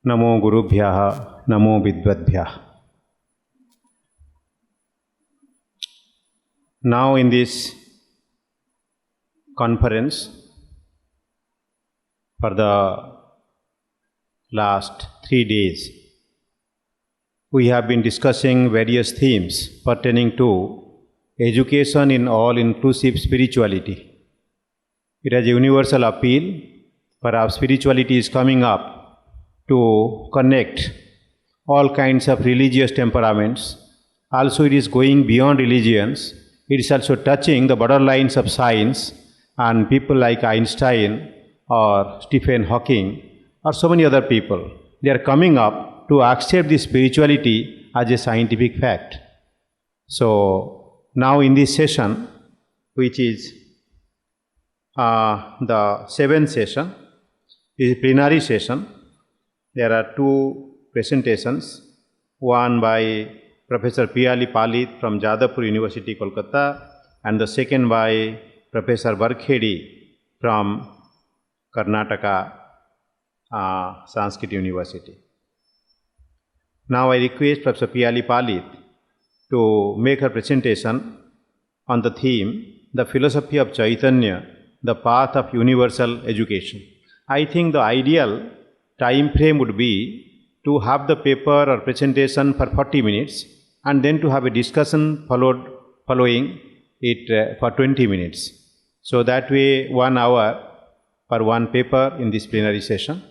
NaMo गुरुभ्यः NaMo विद्वद्भ्यः. Now in this conference, for the last 3 days, we have been discussing various themes pertaining to education in all-inclusive spirituality. It has a universal appeal. Perhaps spirituality is coming up to connect all kinds of religious temperaments. Also, it is going beyond religions. It is also touching the borderlines of science, and people like Einstein or Stephen Hawking or so many other people, they are coming up to accept this spirituality as a scientific fact. So now in this session, which is the 7th session, is a plenary session. There are 2 presentations, one by Professor Piyali Palit from Jadavpur University, Kolkata, and the second by Professor Varkhedi from Karnataka Sanskrit University. Now I request Professor Piyali Palit to make her presentation on the theme, The Philosophy of Chaitanya, the Path of Universal Education. I think the ideal time frame would be to have the paper or presentation for 40 minutes and then to have a discussion following it for 20 minutes. So that way 1 hour for one paper in this plenary session.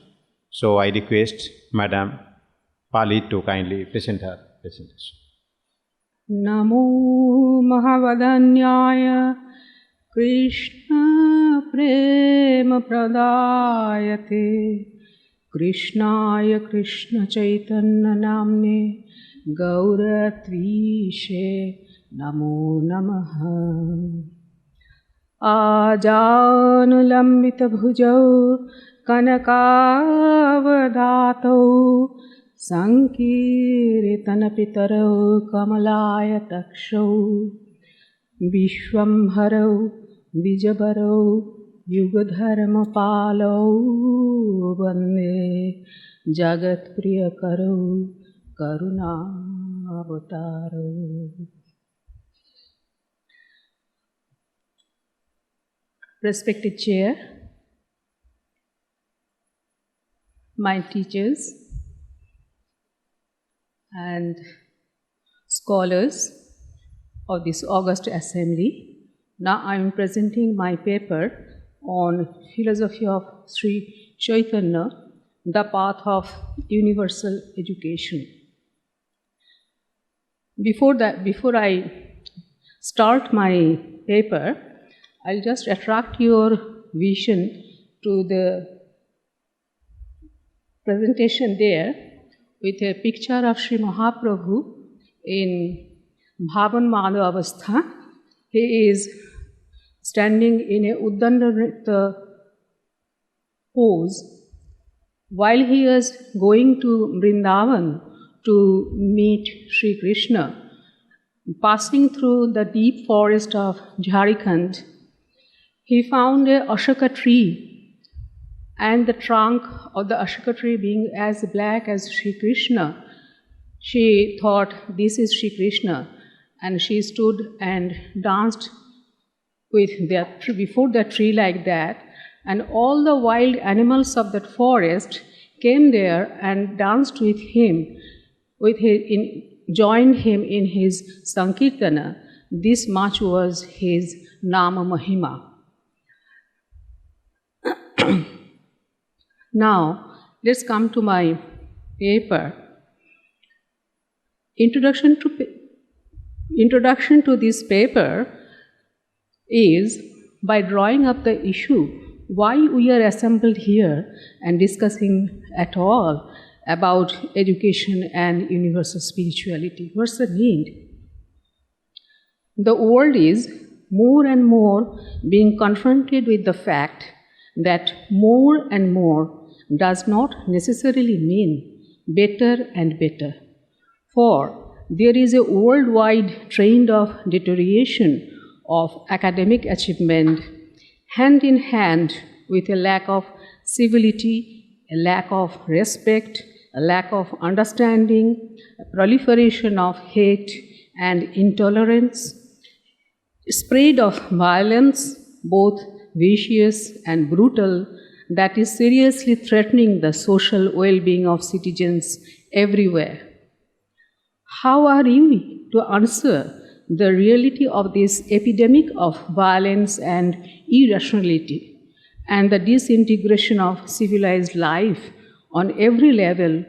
So I request Madam Palit to kindly present her presentation. Namo Mahavadanyaya Krishna Prema Pradayate Krishnaya Krishna Chaitanya Namne Gauratvishe Namo Namaha. Ajanulambita bhujau kanakavadato Sankirtana pitarau kamalaya takshau Vishwamharau Vijabarau Yugadharma palau Vande Jagat Priyakarau Karuna Avatarau. Respected Chair, my teachers and scholars of this august assembly, now I am presenting my paper on philosophy of Sri Chaitanya, the path of universal education. Before I start my paper, I'll just attract your vision to the presentation there with a picture of Sri Mahaprabhu in Bhavan Mala Avastha. He is standing in a Uddanda pose while he is going to Vrindavan to meet Sri Krishna. Passing through the deep forest of Jharkhand, he found a Ashoka tree, and the trunk of the Ashoka tree being as black as Sri Krishna, she thought, this is Sri Krishna, and she stood and danced before the tree like that, and all the wild animals of that forest came there and danced with him, joined him in his Sankirtana. This much was his Nama Mahima. Now, let's come to my paper. Introduction to this paper is by drawing up the issue why we are assembled here and discussing at all about education and universal spirituality. What's the need? The world is more and more being confronted with the fact that more and more does not necessarily mean better and better. For there is a worldwide trend of deterioration of academic achievement, hand in hand with a lack of civility, a lack of respect, a lack of understanding, a proliferation of hate and intolerance, spread of violence, both vicious and brutal, that is seriously threatening the social well-being of citizens everywhere. How are we to answer the reality of this epidemic of violence and irrationality and the disintegration of civilized life on every level,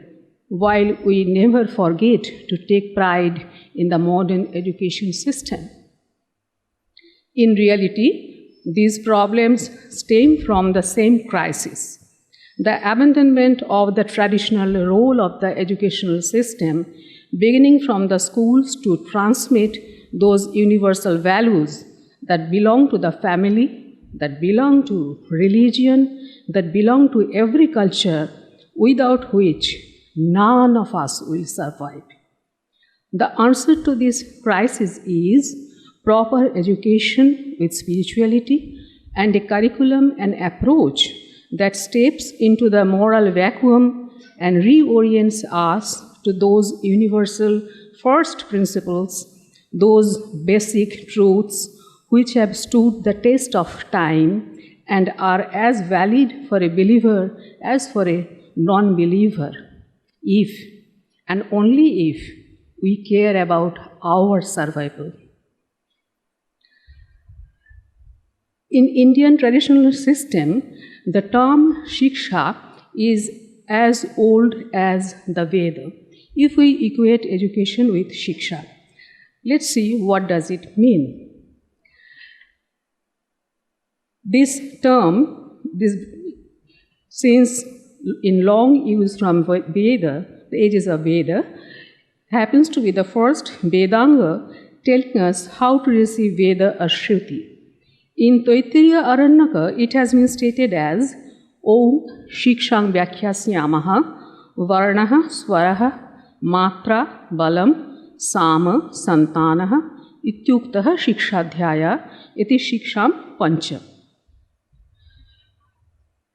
while we never forget to take pride in the modern education system? In reality, these problems stem from the same crisis: the abandonment of the traditional role of the educational system, beginning from the schools to transmit those universal values that belong to the family, that belong to religion, that belong to every culture, without which none of us will survive. The answer to this crisis is proper education with spirituality and a curriculum and approach that steps into the moral vacuum and reorients us to those universal first principles, those basic truths which have stood the test of time and are as valid for a believer as for a non-believer, if and only if we care about our survival. In Indian traditional system, the term Shiksha is as old as the Veda. If we equate education with Shiksha, let's see what does it mean. This term, since in long use from Veda, the ages of Veda, happens to be the first Vedanga telling us how to receive Veda or Shruti. In Taittiriya Aranyaka, it has been stated as Om Shikshang Vyakhyasyamaha Varnaha Swaraha Matra Balam Sama Santanaha Ityuktaha Shikshadhyaya Iti Shiksham Pancha.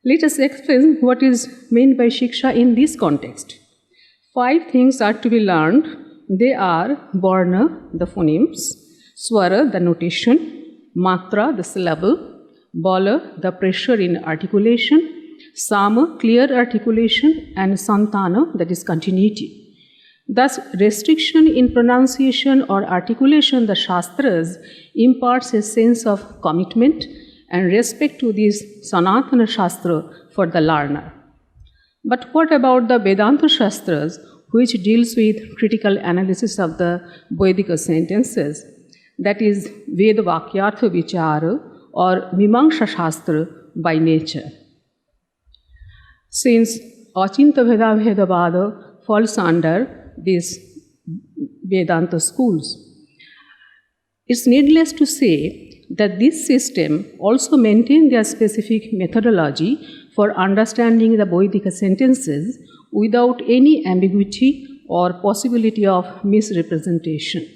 Let us explain what is meant by Shiksha in this context. 5 things are to be learned. They are Varna, the phonemes, Swara, the notation, Matra, the syllable, Bala, the pressure in articulation, Sama, clear articulation, and Santana, that is continuity. Thus, restriction in pronunciation or articulation, the Shastras imparts a sense of commitment and respect to this Sanatana Shastra for the learner. But what about the Vedanta Shastras, which deals with critical analysis of the Vedic sentences? That is Veda Vakyartha Vichara or Mimamsa Shastra by nature. Since Achinta Veda Vedavada falls under these Vedanta schools, it's needless to say that this system also maintains their specific methodology for understanding the Vedic sentences without any ambiguity or possibility of misrepresentation.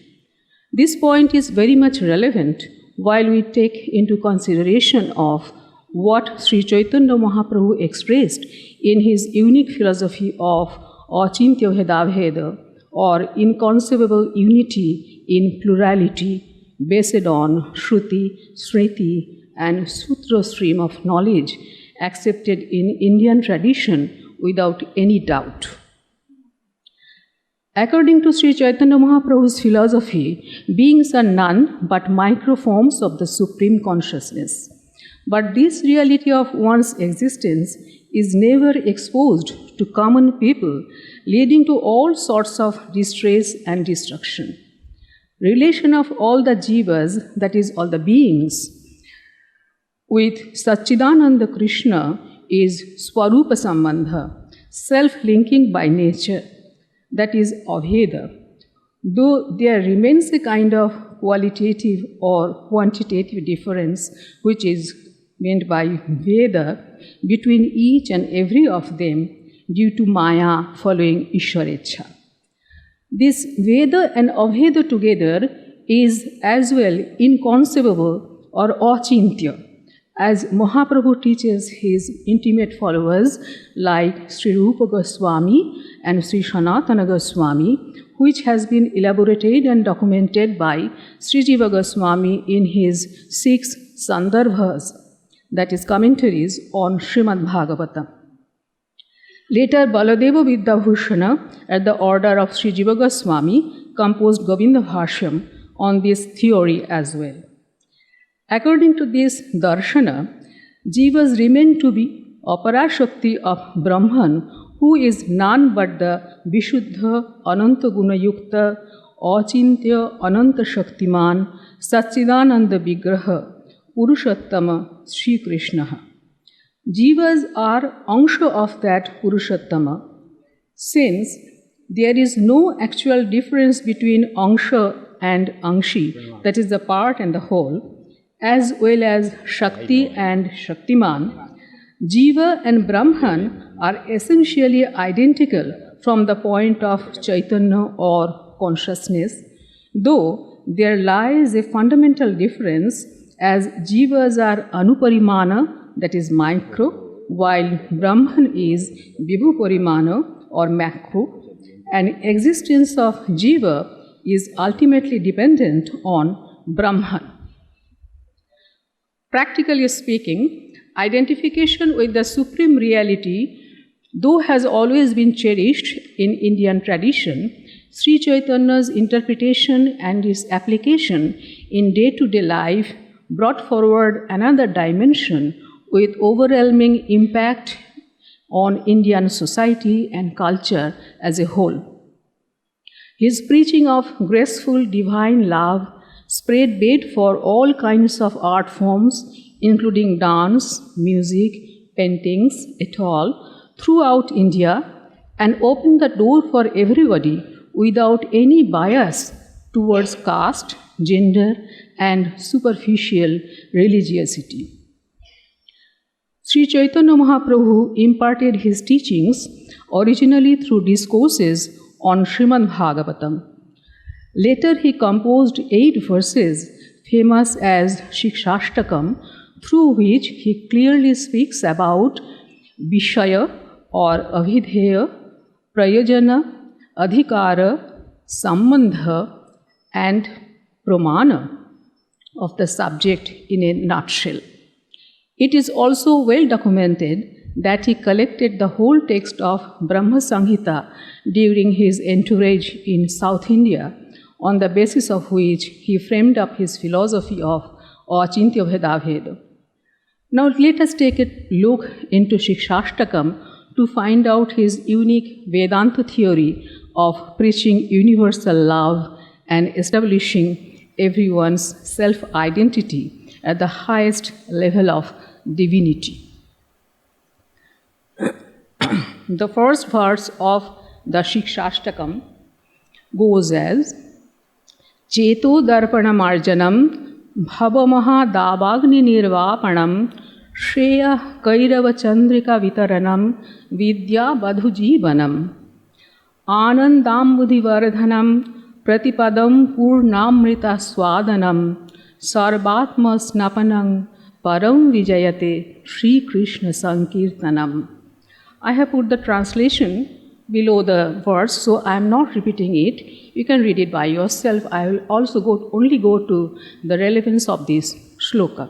This point is very much relevant while we take into consideration of what Sri Chaitanya Mahaprabhu expressed in his unique philosophy of Achintya Bheda or inconceivable unity in plurality based on Shruti, Smriti and Sutra stream of knowledge accepted in Indian tradition without any doubt. According to Sri Chaitanya Mahaprabhu's philosophy, beings are none but microforms of the Supreme Consciousness. But this reality of one's existence is never exposed to common people, leading to all sorts of distress and destruction. Relation of all the jivas, that is, all the beings, with Satchidananda Krishna is Swarupa Sambandha, self-linking by nature, that is Abheda. Though there remains a kind of qualitative or quantitative difference which is meant by Veda between each and every of them due to Maya following Ishwarecha. This Veda and Abheda together is as well inconceivable or achintya, as Mahaprabhu teaches his intimate followers like Sri Rupa Goswami and Sri Sanatana Goswami, which has been elaborated and documented by Sri Jiva Goswami in his 6 Sandarbhas, that is commentaries on Srimad Bhagavatam. Later, Baladeva Vidyabhushana, at the order of Sri Jiva Goswami, composed Govinda Bhashyam on this theory as well. According to this darshana, Jivas remain to be Aparashakti of Brahman, who is none but the Vishuddha Ananta Guna Yukta Achintya Ananta Shaktiman Satchidananda Vigraha Purushottama Sri Krishna. Jivas are angsha of that Purushottama, since there is no actual difference between angsha and angshi, that is the part and the whole, as well as Shakti and Shaktiman. Jiva and Brahman are essentially identical from the point of Chaitanya or consciousness, though there lies a fundamental difference, as Jivas are Anuparimana, that is micro, while Brahman is Vibhuparimana or macro, and existence of Jiva is ultimately dependent on Brahman. Practically speaking, identification with the Supreme Reality, though has always been cherished in Indian tradition, Sri Chaitanya's interpretation and its application in day-to-day life brought forward another dimension with overwhelming impact on Indian society and culture as a whole. His preaching of graceful divine love spread bait for all kinds of art forms, including dance, music, paintings, et al., throughout India, and opened the door for everybody without any bias towards caste, gender, and superficial religiosity. Sri Chaitanya Mahaprabhu imparted his teachings originally through discourses on Srimad Bhagavatam. Later, he composed 8 verses famous as Shikshashtakam, through which he clearly speaks about Vishaya or Avidheya, Prayojana, Adhikara, Sambandha, and Pramana of the subject in a nutshell. It is also well documented that he collected the whole text of Brahma Samhita during his entourage in South India, on the basis of which he framed up his philosophy of Achintya Bhedabheda. Now let us take a look into Shikshashtakam to find out his unique Vedanta theory of preaching universal love and establishing everyone's self-identity at the highest level of divinity. The first verse of the Shikshashtakam goes as Cheto Darpanamarjanam Bhavamaha Dabagni Nirvapanam Shreya Kairava Chandrika Vitaranam Vidya Badhujivanam Anandambudhi Vardhanam Pratipadam Purnamrita Swadanam Sarvatma Snapanam Param Vijayate Sri Krishna Sankirtanam. I have put the translation below the verse, so I am not repeating it. You can read it by yourself. I will also only go to the relevance of this shloka.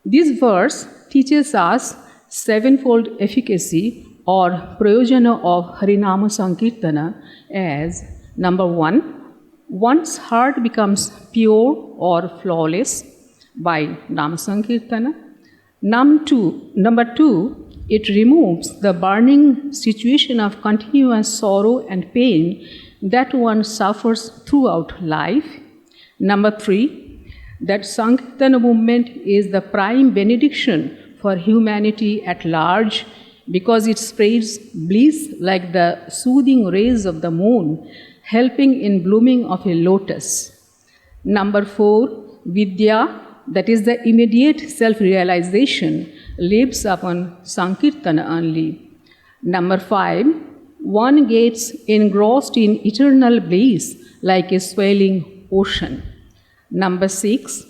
This verse teaches us sevenfold efficacy or prayojana of Harinama Sankirtana as number 1, one's heart becomes pure or flawless by Nama Sankirtana. Number 2, it removes the burning situation of continuous sorrow and pain that one suffers throughout life. Number 3, that Sankirtana movement is the prime benediction for humanity at large because it spreads bliss like the soothing rays of the moon, helping in blooming of a lotus. Number 4, Vidya, that is the immediate self-realization, lives upon Sankirtana only. Number 5, one gets engrossed in eternal bliss like a swelling ocean. Number 6,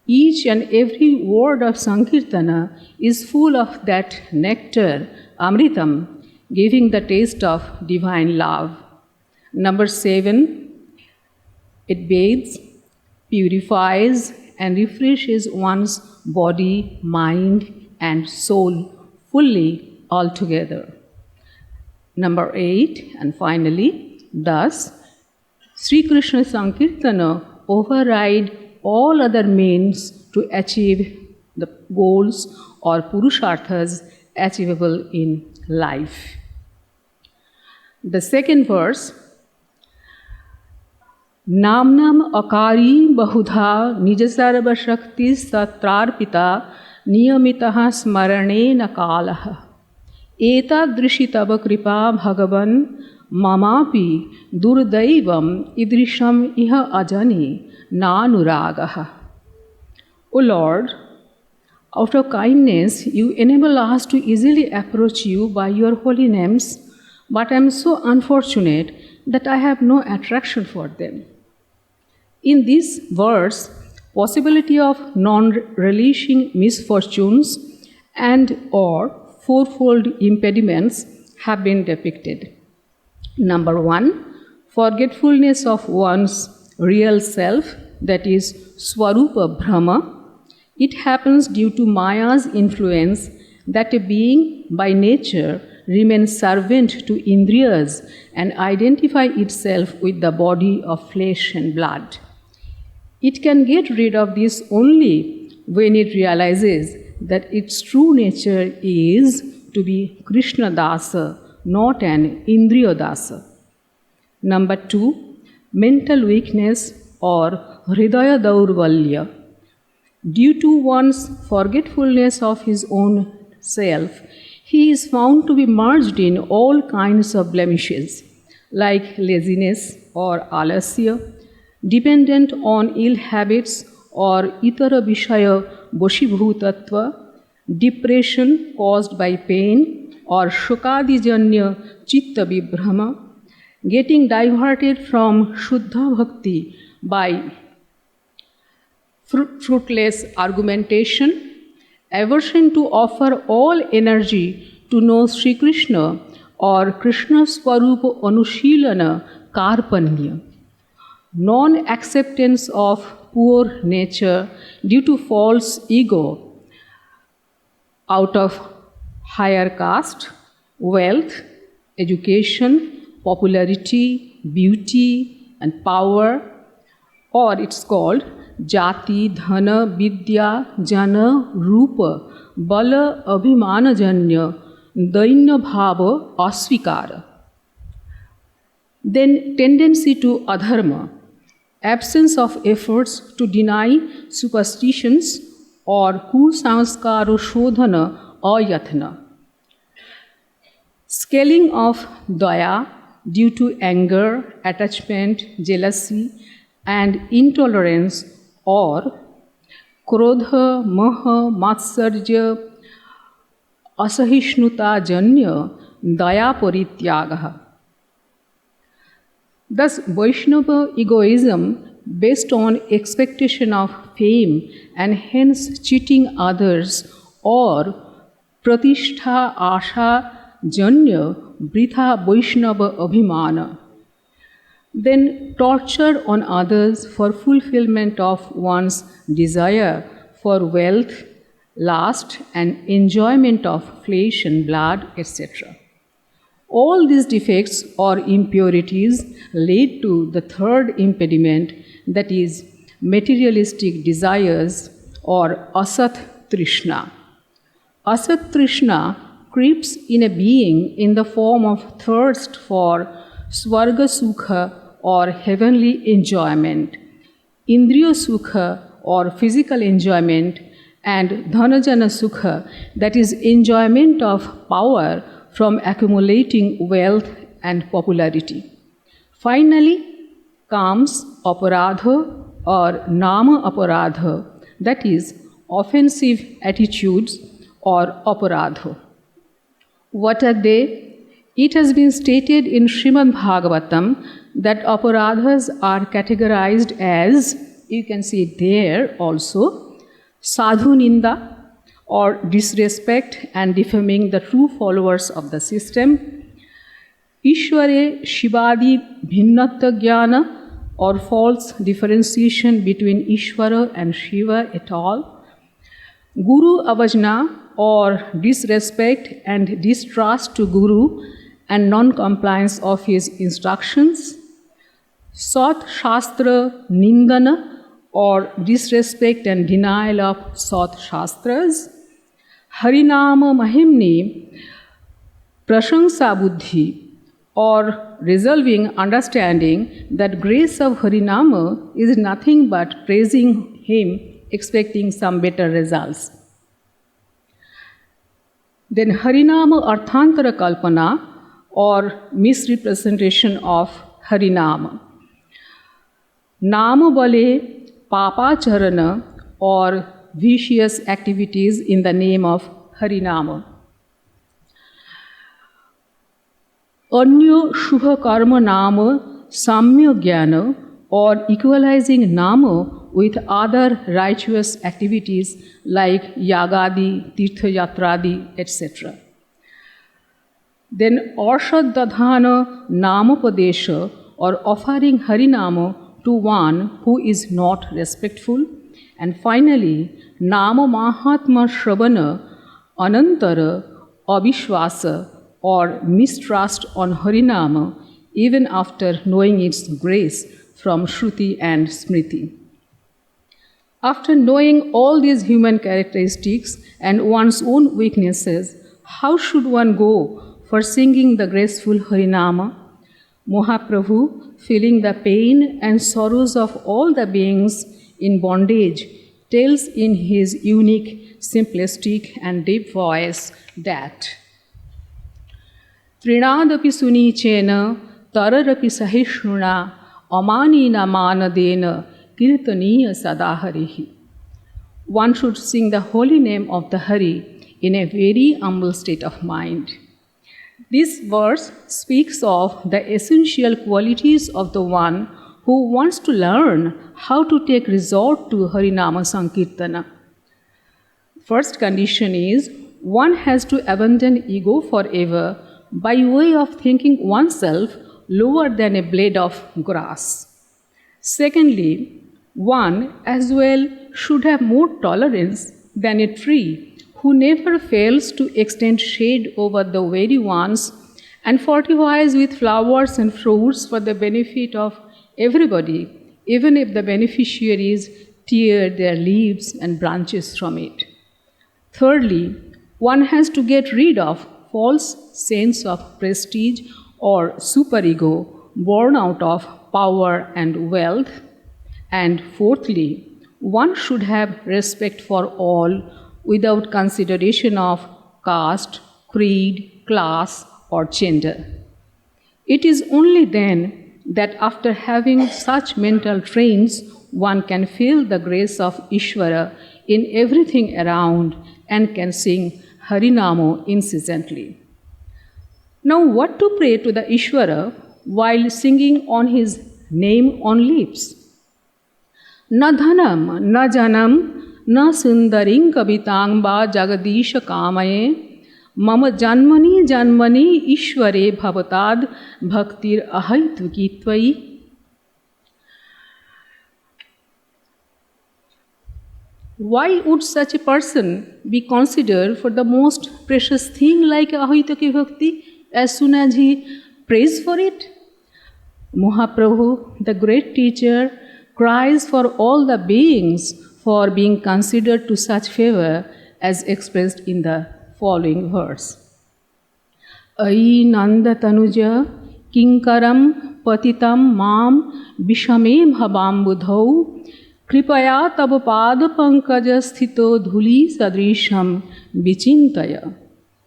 Each and every word of Sankirtana is full of that nectar, Amritam, giving the taste of divine love. Number 7, it bathes, purifies, and refreshes one's body, mind, and soul fully altogether. Number 8, and finally, thus, Sri Krishna Sankirtana override all other means to achieve the goals or purusharthas achievable in life. The second verse, Namnam akari bahudha nijasarva shakti satrarpita niyamitaha smaranena kalaha etadrishi tava kripa bhagavan mamapi durdaivam idrisham iha ajani nanuragaha. O Lord, out of kindness, you enable us to easily approach you by your holy names, but I am so unfortunate that I have no attraction for them. In this verse, possibility of non-relishing misfortunes and or fourfold impediments have been depicted. Number 1, forgetfulness of one's real self, that is Swarupa Brahma. It happens due to Maya's influence that a being by nature remains servant to Indriyas and identify itself with the body of flesh and blood. It can get rid of this only when it realizes that its true nature is to be Krishna Dasa, not an Indriya Dasa. Number 2, mental weakness or Hridaya Daurvalya. Due to one's forgetfulness of his own self, he is found to be merged in all kinds of blemishes, like laziness or alasya, dependent on ill habits or itara vishaya boshibhutatva, depression caused by pain or shokadijanya chitta vibhrama, getting diverted from Shuddha Bhakti by fruitless argumentation, aversion to offer all energy to know Sri Krishna or Krishna Swarupa Anushilana Karpanya, non-acceptance of poor nature due to false ego out of higher caste, wealth, education, popularity, beauty, and power, or it's called Jati, Dhana, Vidya, Jana, Rupa, Bala, Abhimana Janya, Dainya Bhava, Asvikara. Then tendency to adharma, absence of efforts to deny superstitions or kusanskaro shodhana ayatna. Scaling of daya due to anger, attachment, jealousy, and intolerance, or krodha, maha, matsarja, asahishnuta janya, daya parityagaha. Thus, Vaishnava egoism based on expectation of fame and hence cheating others, or pratishtha asha janya britha Vaishnava abhimana. Then torture on others for fulfillment of one's desire for wealth, lust, and enjoyment of flesh and blood, etc. All these defects or impurities lead to the third impediment, that is materialistic desires or asat trishna. Asat trishna creeps in a being in the form of thirst for swarga sukha or heavenly enjoyment, indriya sukha or physical enjoyment, and dhanajana sukha, that is enjoyment of power from accumulating wealth and popularity. Finally comes aparadha or nama aparadha, that is offensive attitudes or aparadha. What are they? It has been stated in Srimad Bhagavatam that aparadhas are categorized as, you can see it there also, sadhu ninda or disrespect and defaming the true followers of the system, Ishware Shivadi Bhinnatva Jnana or false differentiation between Ishvara and Shiva et al., Guru Avajna or disrespect and distrust to Guru and non-compliance of his instructions, Sat Shastra Nindana or disrespect and denial of Sat Shastras, Harinama Mahimni Prashangsa Buddhi or resolving understanding that grace of Harinama is nothing but praising him, expecting some better results. Then Harinama Arthantara Kalpana or misrepresentation of Harinama. Nama Bale Papacharana or vicious activities in the name of Harinama. Anyo Shubha Karma Nama Samya Jnana or equalizing Nama with other righteous activities like Yagadi, Tirtha Yatradi, etc. Then Arshad Namapadesha or offering Harinama to one who is not respectful. And finally, Nama Mahatma Shravana Anantara Abhishwasa or mistrust on Harinama even after knowing its grace from Shruti and Smriti. After knowing all these human characteristics and one's own weaknesses, how should one go for singing the graceful Harinama? Mahaprabhu, feeling the pain and sorrows of all the beings in bondage, tells in his unique, simplistic and deep voice that Trinadapi sunichena tararapi sahishnuna amanina manadena kirtaniya sadaharihi. One should sing the holy name of the Hari in a very humble state of mind. This verse speaks of the essential qualities of the one who wants to learn how to take resort to Harinama Sankirtana. First condition is one has to abandon ego forever by way of thinking oneself lower than a blade of grass. Secondly, one as well should have more tolerance than a tree who never fails to extend shade over the very ones and fortifies with flowers and fruits for the benefit of everybody, even if the beneficiaries tear their leaves and branches from it. Thirdly, one has to get rid of false sense of prestige or superego born out of power and wealth. And fourthly, one should have respect for all without consideration of caste, creed, class, or gender. It is only then that after having such mental trains, one can feel the grace of Ishvara in everything around and can sing Harinamo incessantly. Now, what to pray to the Ishvara while singing on his name on lips? Na dhanam, na janam, na sundaring kabitang ba jagadisha kamaye, mama janmani janmani Ishvare bhavatad bhaktir ahaitvakitvayi. Why would such a person be considered for the most precious thing like Ahitaki Bhakti as soon as he prays for it? Mahaprabhu, the great teacher, cries for all the beings for being considered to such favor as expressed in the following verse. Ai nanda tanuja kinkaram patitam mam vishame bhabam budhau Kripaya tab pad pankaja sthito dhuli sadrisham vichintaya.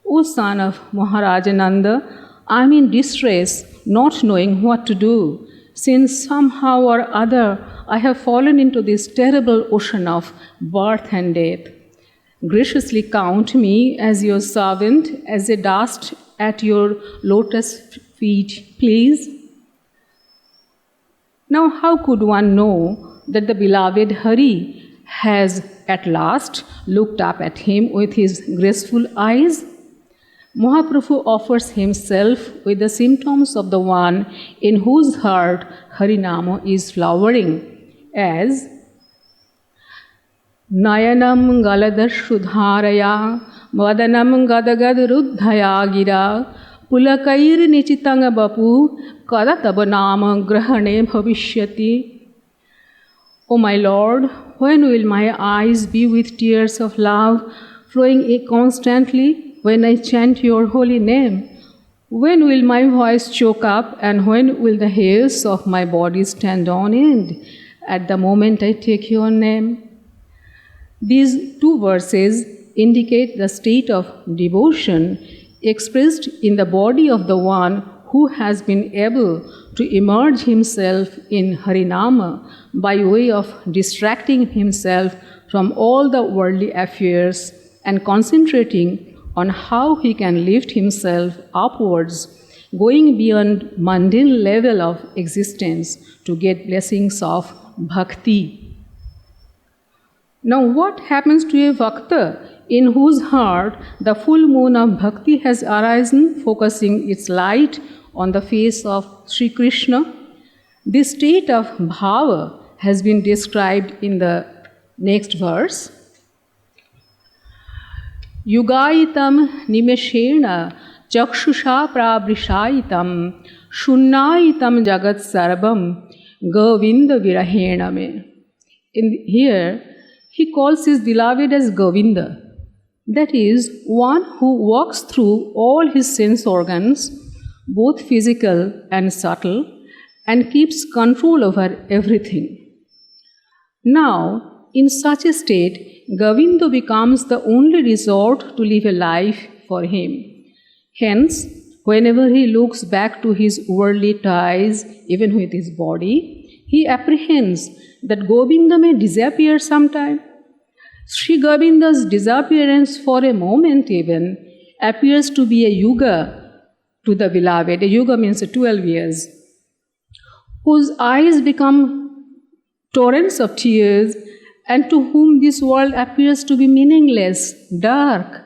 O son of Maharajananda, I am in distress, not knowing what to do, since somehow or other I have fallen into this terrible ocean of birth and death. Graciously count me as your servant, as a dust at your lotus feet, please. Now, how could one know that the beloved Hari has at last looked up at him with his graceful eyes. Mahaprabhu offers himself with the symptoms of the one in whose heart Harinama is flowering as Nayanam galadashudharaya vadanam gadagaduruddhaya gira pulakair nichitanga bapu kadatabanama grahane bhavishyati. O my Lord, when will my eyes be with tears of love flowing constantly when I chant your holy name? When will my voice choke up, and when will the hairs of my body stand on end at the moment I take your name? These two verses indicate the state of devotion expressed in the body of the one who has been able to immerse himself in Harinama by way of distracting himself from all the worldly affairs and concentrating on how he can lift himself upwards, going beyond mundane level of existence to get blessings of bhakti. Now, what happens to a bhakta in whose heart the full moon of bhakti has arisen, focusing its light on the face of Sri Krishna? This state of bhava has been described in the next verse. Yugaitam nimeshena chakshusha prabhrishaitam shunnaitam jagat sarvam govinda virahena me. Here, he calls his beloved as Govinda. That is, one who walks through all his sense organs, both physical and subtle, and keeps control over everything. Now, in such a state, Govinda becomes the only resort to live a life for him. Hence, whenever he looks back to his worldly ties, even with his body, he apprehends that Govinda may disappear sometime. Sri Govinda's disappearance for a moment even appears to be a yuga to the beloved. A yuga means 12 years, whose eyes become torrents of tears and to whom this world appears to be meaningless, dark.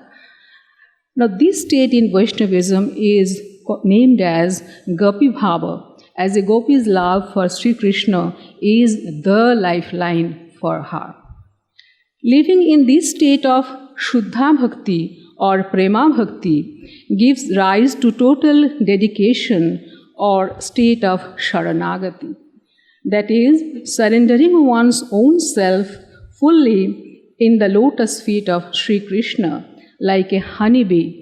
Now, this state in Vaishnavism is named as Gopi Bhava, as a gopi's love for Sri Krishna is the lifeline for her. Living in this state of Shuddha Bhakti or Prema Bhakti gives rise to total dedication or state of Sharanagati. That is, surrendering one's own self fully in the lotus feet of Sri Krishna, like a honeybee,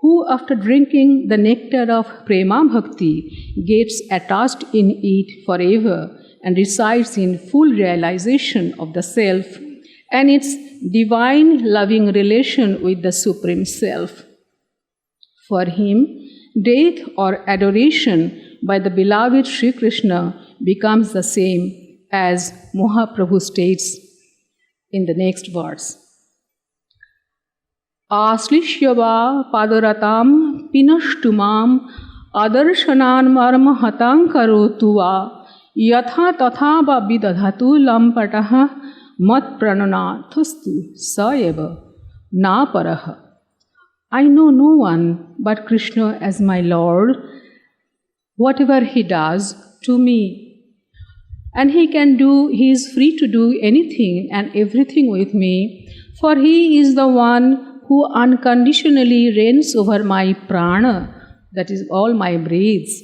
who after drinking the nectar of Prema Bhakti gets attached in it forever and resides in full realization of the self and its divine loving relation with the Supreme Self. For him, death or adoration by the beloved Sri Krishna becomes the same as Mahaprabhu states in the next verse. Aslishyava padaratam pinashtumam adarshanan marmahatam karotuva yatha tatha va vidadhatu lampataha mat prananathastu saeva na paraha. I know no one but Krishna as my Lord, whatever he does to me. And he is free to do anything and everything with me, for he is the one who unconditionally reigns over my prana, that is all my breaths.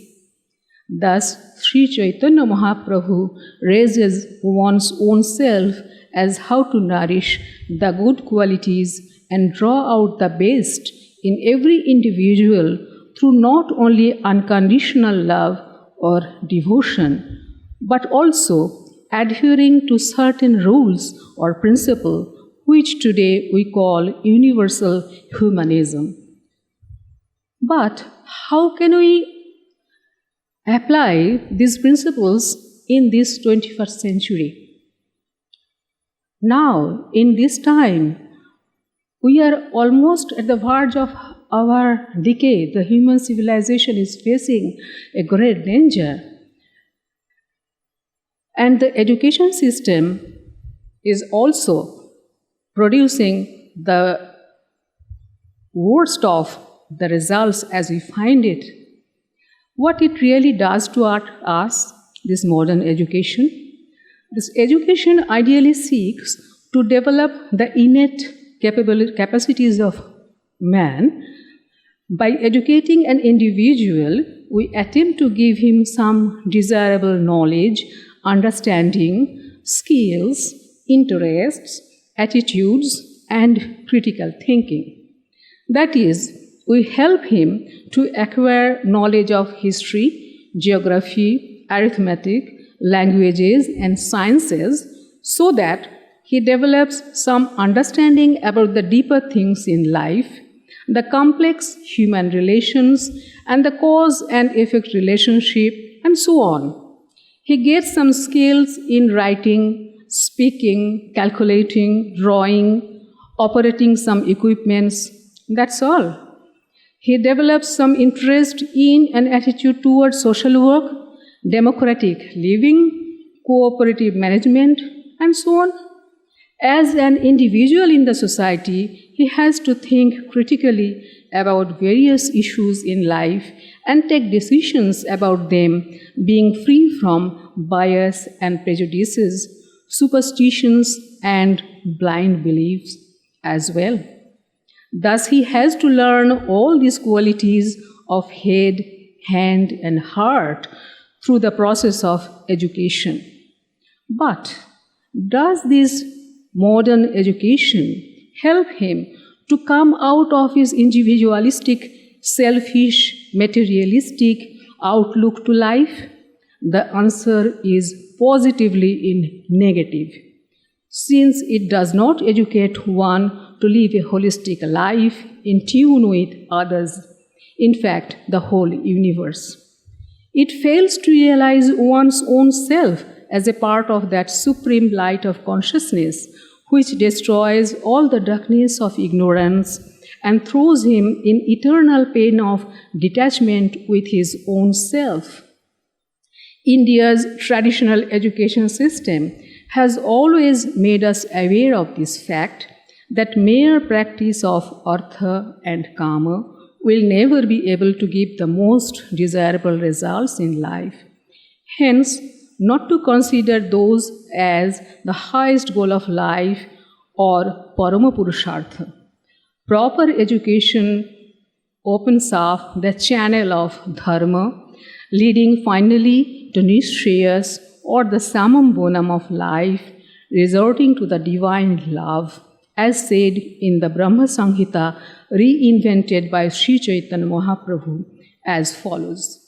Thus, Sri Chaitanya Mahaprabhu raises one's own self as how to nourish the good qualities and draw out the best in every individual through not only unconditional love or devotion, but also adhering to certain rules or principles which today we call universal humanism. But how can we apply these principles in this 21st century? Now, in this time, we are almost at the verge of our decay. The human civilization is facing a great danger. And the education system is also producing the worst of the results as we find it. What it really does to us, this modern education, this education ideally seeks to develop the innate capacities of man. By educating an individual, we attempt to give him some desirable knowledge, understanding, skills, interests, attitudes, and critical thinking. That is, we help him to acquire knowledge of history, geography, arithmetic, languages, and sciences so that he develops some understanding about the deeper things in life, the complex human relations, and the cause and effect relationship, and so on. He gets some skills in writing, speaking, calculating, drawing, operating some equipments. That's all. He develops some interest in and attitude towards social work, democratic living, cooperative management, and so on. As an individual in the society, he has to think critically about various issues in life and take decisions about them, being free from bias and prejudices, superstitions, and blind beliefs as well. Thus, he has to learn all these qualities of head, hand, and heart through the process of education. But does this modern education help him to come out of his individualistic, selfish, materialistic outlook to life? The answer is positively in negative, since it does not educate one to live a holistic life in tune with others, in fact, the whole universe. It fails to realize one's own self as a part of that supreme light of consciousness which destroys all the darkness of ignorance and throws him in eternal pain of detachment with his own self. India's traditional education system has always made us aware of this fact that mere practice of artha and kama will never be able to give the most desirable results in life. Hence, not to consider those as the highest goal of life or parama purushartha. Proper education opens up the channel of dharma, leading finally to Nishreyas or the samam bonam of life, resorting to the divine love, as said in the Brahma Samhita, reinvented by Sri Chaitanya Mahaprabhu, as follows.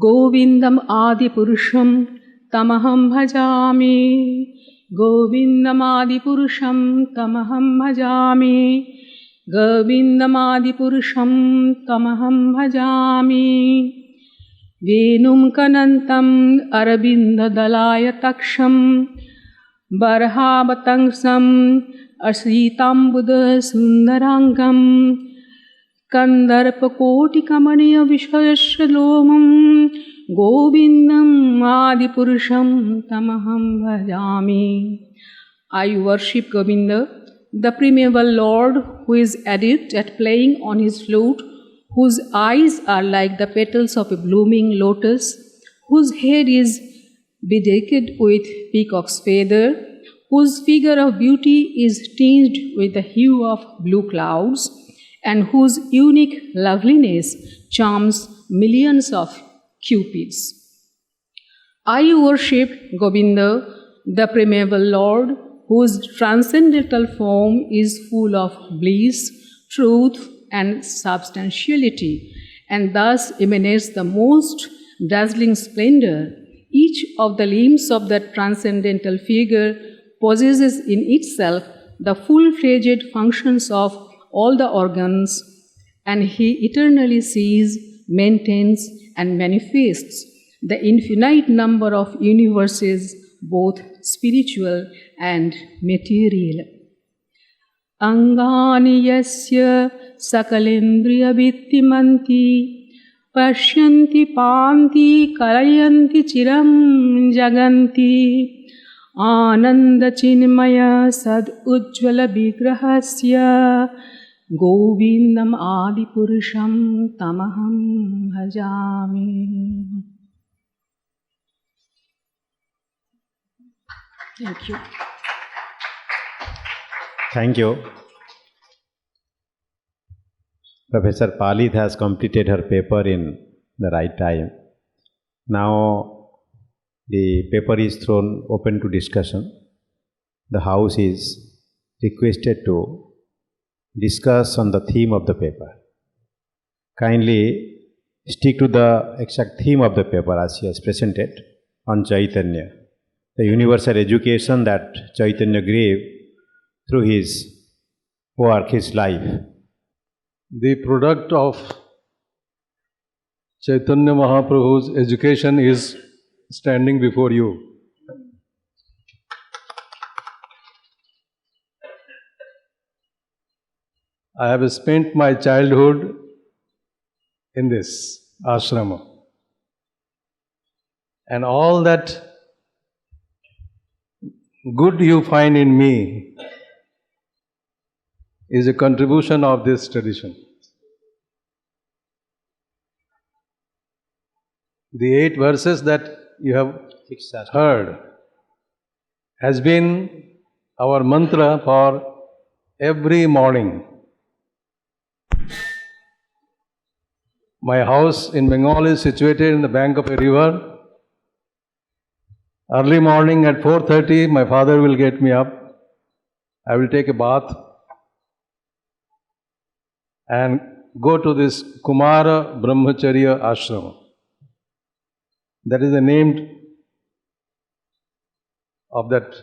Govindam adi purusham tamaham bhajami, Govindam adi purusham tamaham bhajami, Govindam adi purusham tamaham bhajami, Venum kanantam arabinda dalaya taksham, Barhabatangsam asritambuddha sundarangam, Kandarpakotikamaniya vishashalomam, Govindam adipurusham tamaham bhajami. I worship Govinda, the primeval Lord, who is adept at playing on his flute, whose eyes are like the petals of a blooming lotus, whose head is bedecked with peacock's feather, whose figure of beauty is tinged with the hue of blue clouds, and whose unique loveliness charms millions of cupids. I worship Govinda, the primeval Lord, whose transcendental form is full of bliss, truth, and substantiality, and thus emanates the most dazzling splendor. Each of the limbs of that transcendental figure possesses in itself the full-fledged functions of all the organs, and he eternally sees, maintains, and manifests the infinite number of universes, both spiritual and material. Angani yasya sakalendriya vittimanti Pashyanti panti kalayanti chiram jaganti आनन्दचिन्मय सदुज्ज्वलविग्रहस्य गोविन्दम् आदिपुरुषं तमहं भजामि. Thank you. Thank you. Professor Palit has completed her paper in the right time. Now the paper is thrown open to discussion. The House is requested to discuss on the theme of the paper. Kindly stick to the exact theme of the paper as she has presented on Chaitanya, the universal education that Chaitanya gave through his work, his life. The product of Chaitanya Mahaprabhu's education is standing before you. I have spent my childhood in this ashrama. And all that good you find in me is a contribution of this tradition. The 8 verses that you have heard has been our mantra for every morning. My house in Bengal is situated in the bank of a river. Early morning at 4:30, my father will get me up. I will take a bath and go to this Kumara Brahmacharya Ashrama. That is the name of that.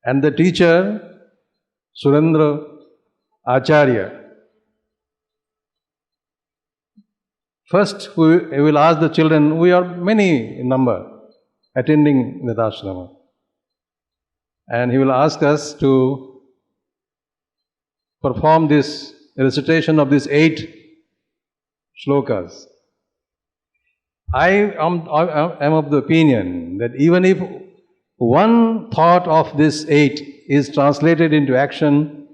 And the teacher, Surendra Acharya, first we will ask the children, we are many in number attending that ashrama. And he will ask us to perform this recitation of these 8 shlokas. I am of the opinion that even if one thought of this 8 is translated into action,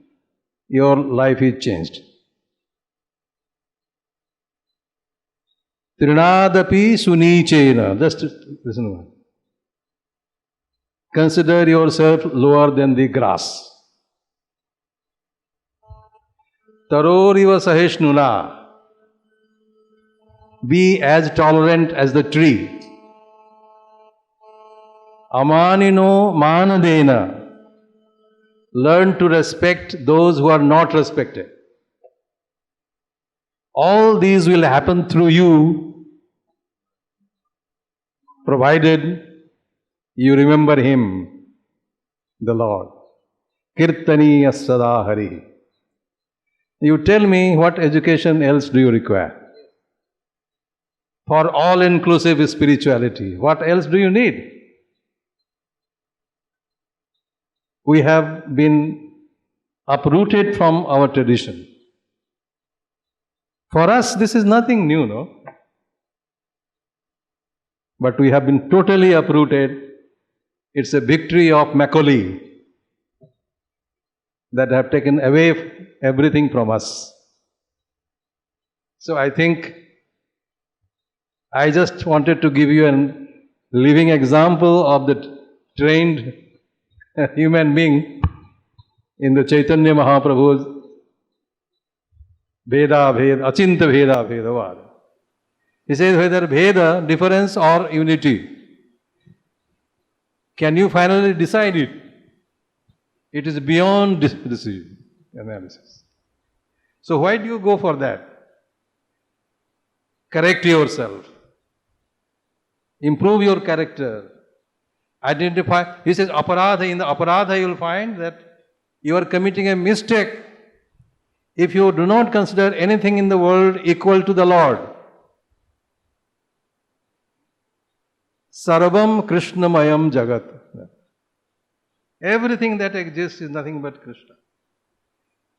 your life is changed. Trinadapi sunichena. Just listen to one. Consider yourself lower than the grass. Taroriva sahishnuna. Be as tolerant as the tree. Amanino manadena. Learn to respect those who are not respected. All these will happen through you, provided you remember Him, the Lord. Kirtaniya sada hari. You tell me, what education else do you require? For all-inclusive spirituality, what else do you need? We have been uprooted from our tradition. For us, this is nothing new, no? But we have been totally uprooted. It's a victory of Macaulay that have taken away everything from us. So I think I just wanted to give you a living example of the trained human being in the Chaitanya Mahaprabhu's Veda, Achinta Veda, Vedavad. He says whether Veda, difference or unity. Can you finally decide it? It is beyond decision, analysis. So why do you go for that? Correct yourself. Improve your character. Identify. He says aparadha. In the aparadha you will find that you are committing a mistake if you do not consider anything in the world equal to the Lord. Sarvam Krishnamayam Jagat. Everything that exists is nothing but Krishna.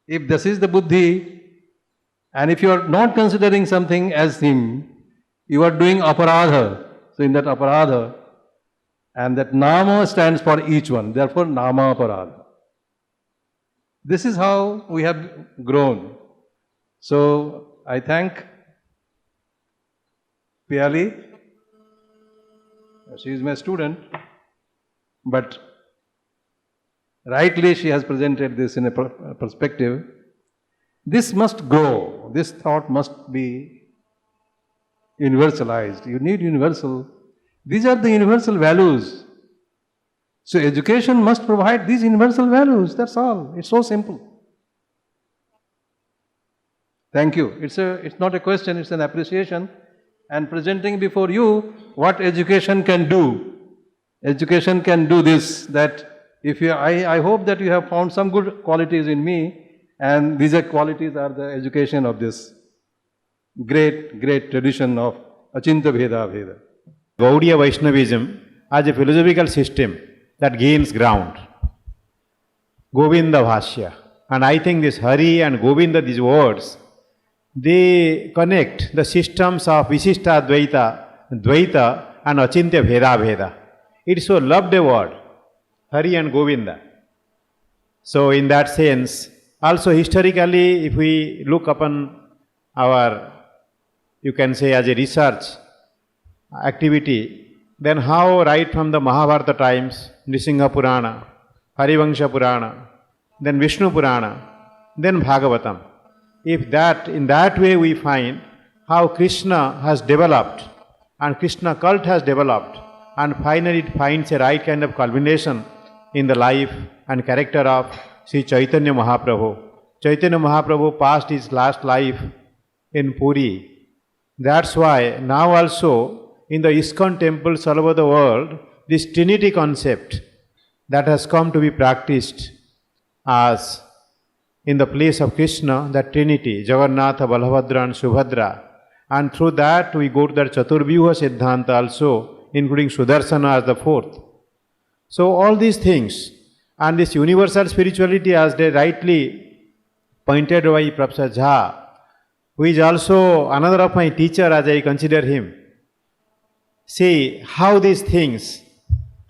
If this is the buddhi, and if you are not considering something as Him, you are doing aparadha. So in that aparadha, And that Nama stands for each one, therefore Nama Parad. This is how we have grown. So I thank Piali. She is my student, but rightly she has presented this in a perspective. This must grow. This thought must be universalized. You need universal. These are the universal values. So education must provide these universal values. That's all. It's so simple. Thank you. It's not a question, it's an appreciation. And presenting before you what education can do. Education can do this, that if you, I hope that you have found some good qualities in me, and these qualities are the education of this great tradition of Achintya Bheda Bheda. Gaudiya Vaishnavism as a philosophical system that gains ground. Govinda Bhashya. And I think this Hari and Govinda, these words, they connect the systems of Visishta Dvaita and Achintya Bheda Bheda. It's so loved a word, Hari and Govinda. So in that sense, also historically, if we look upon our, you can say as a research activity, then how right from the Mahabharata times, Nrisingha Purana, Harivangsha Purana, then Vishnu Purana, then Bhagavatam. If that, in that way we find how Krishna has developed and Krishna cult has developed, and finally it finds a right kind of culmination in the life and character of Sri Chaitanya Mahaprabhu. Chaitanya Mahaprabhu passed his last life in Puri. That's why now also in the ISKCON temples all over the world, this Trinity concept that has come to be practiced as in the place of Krishna, that Trinity, Jagannatha, Balabhadra and Subhadra. And through that we go to that Chaturvyuha Siddhanta also, including Sudarsana as the fourth. So all these things, and this universal spirituality as they rightly pointed by Professor Jha, who is also another of my teacher as I consider him. See how these things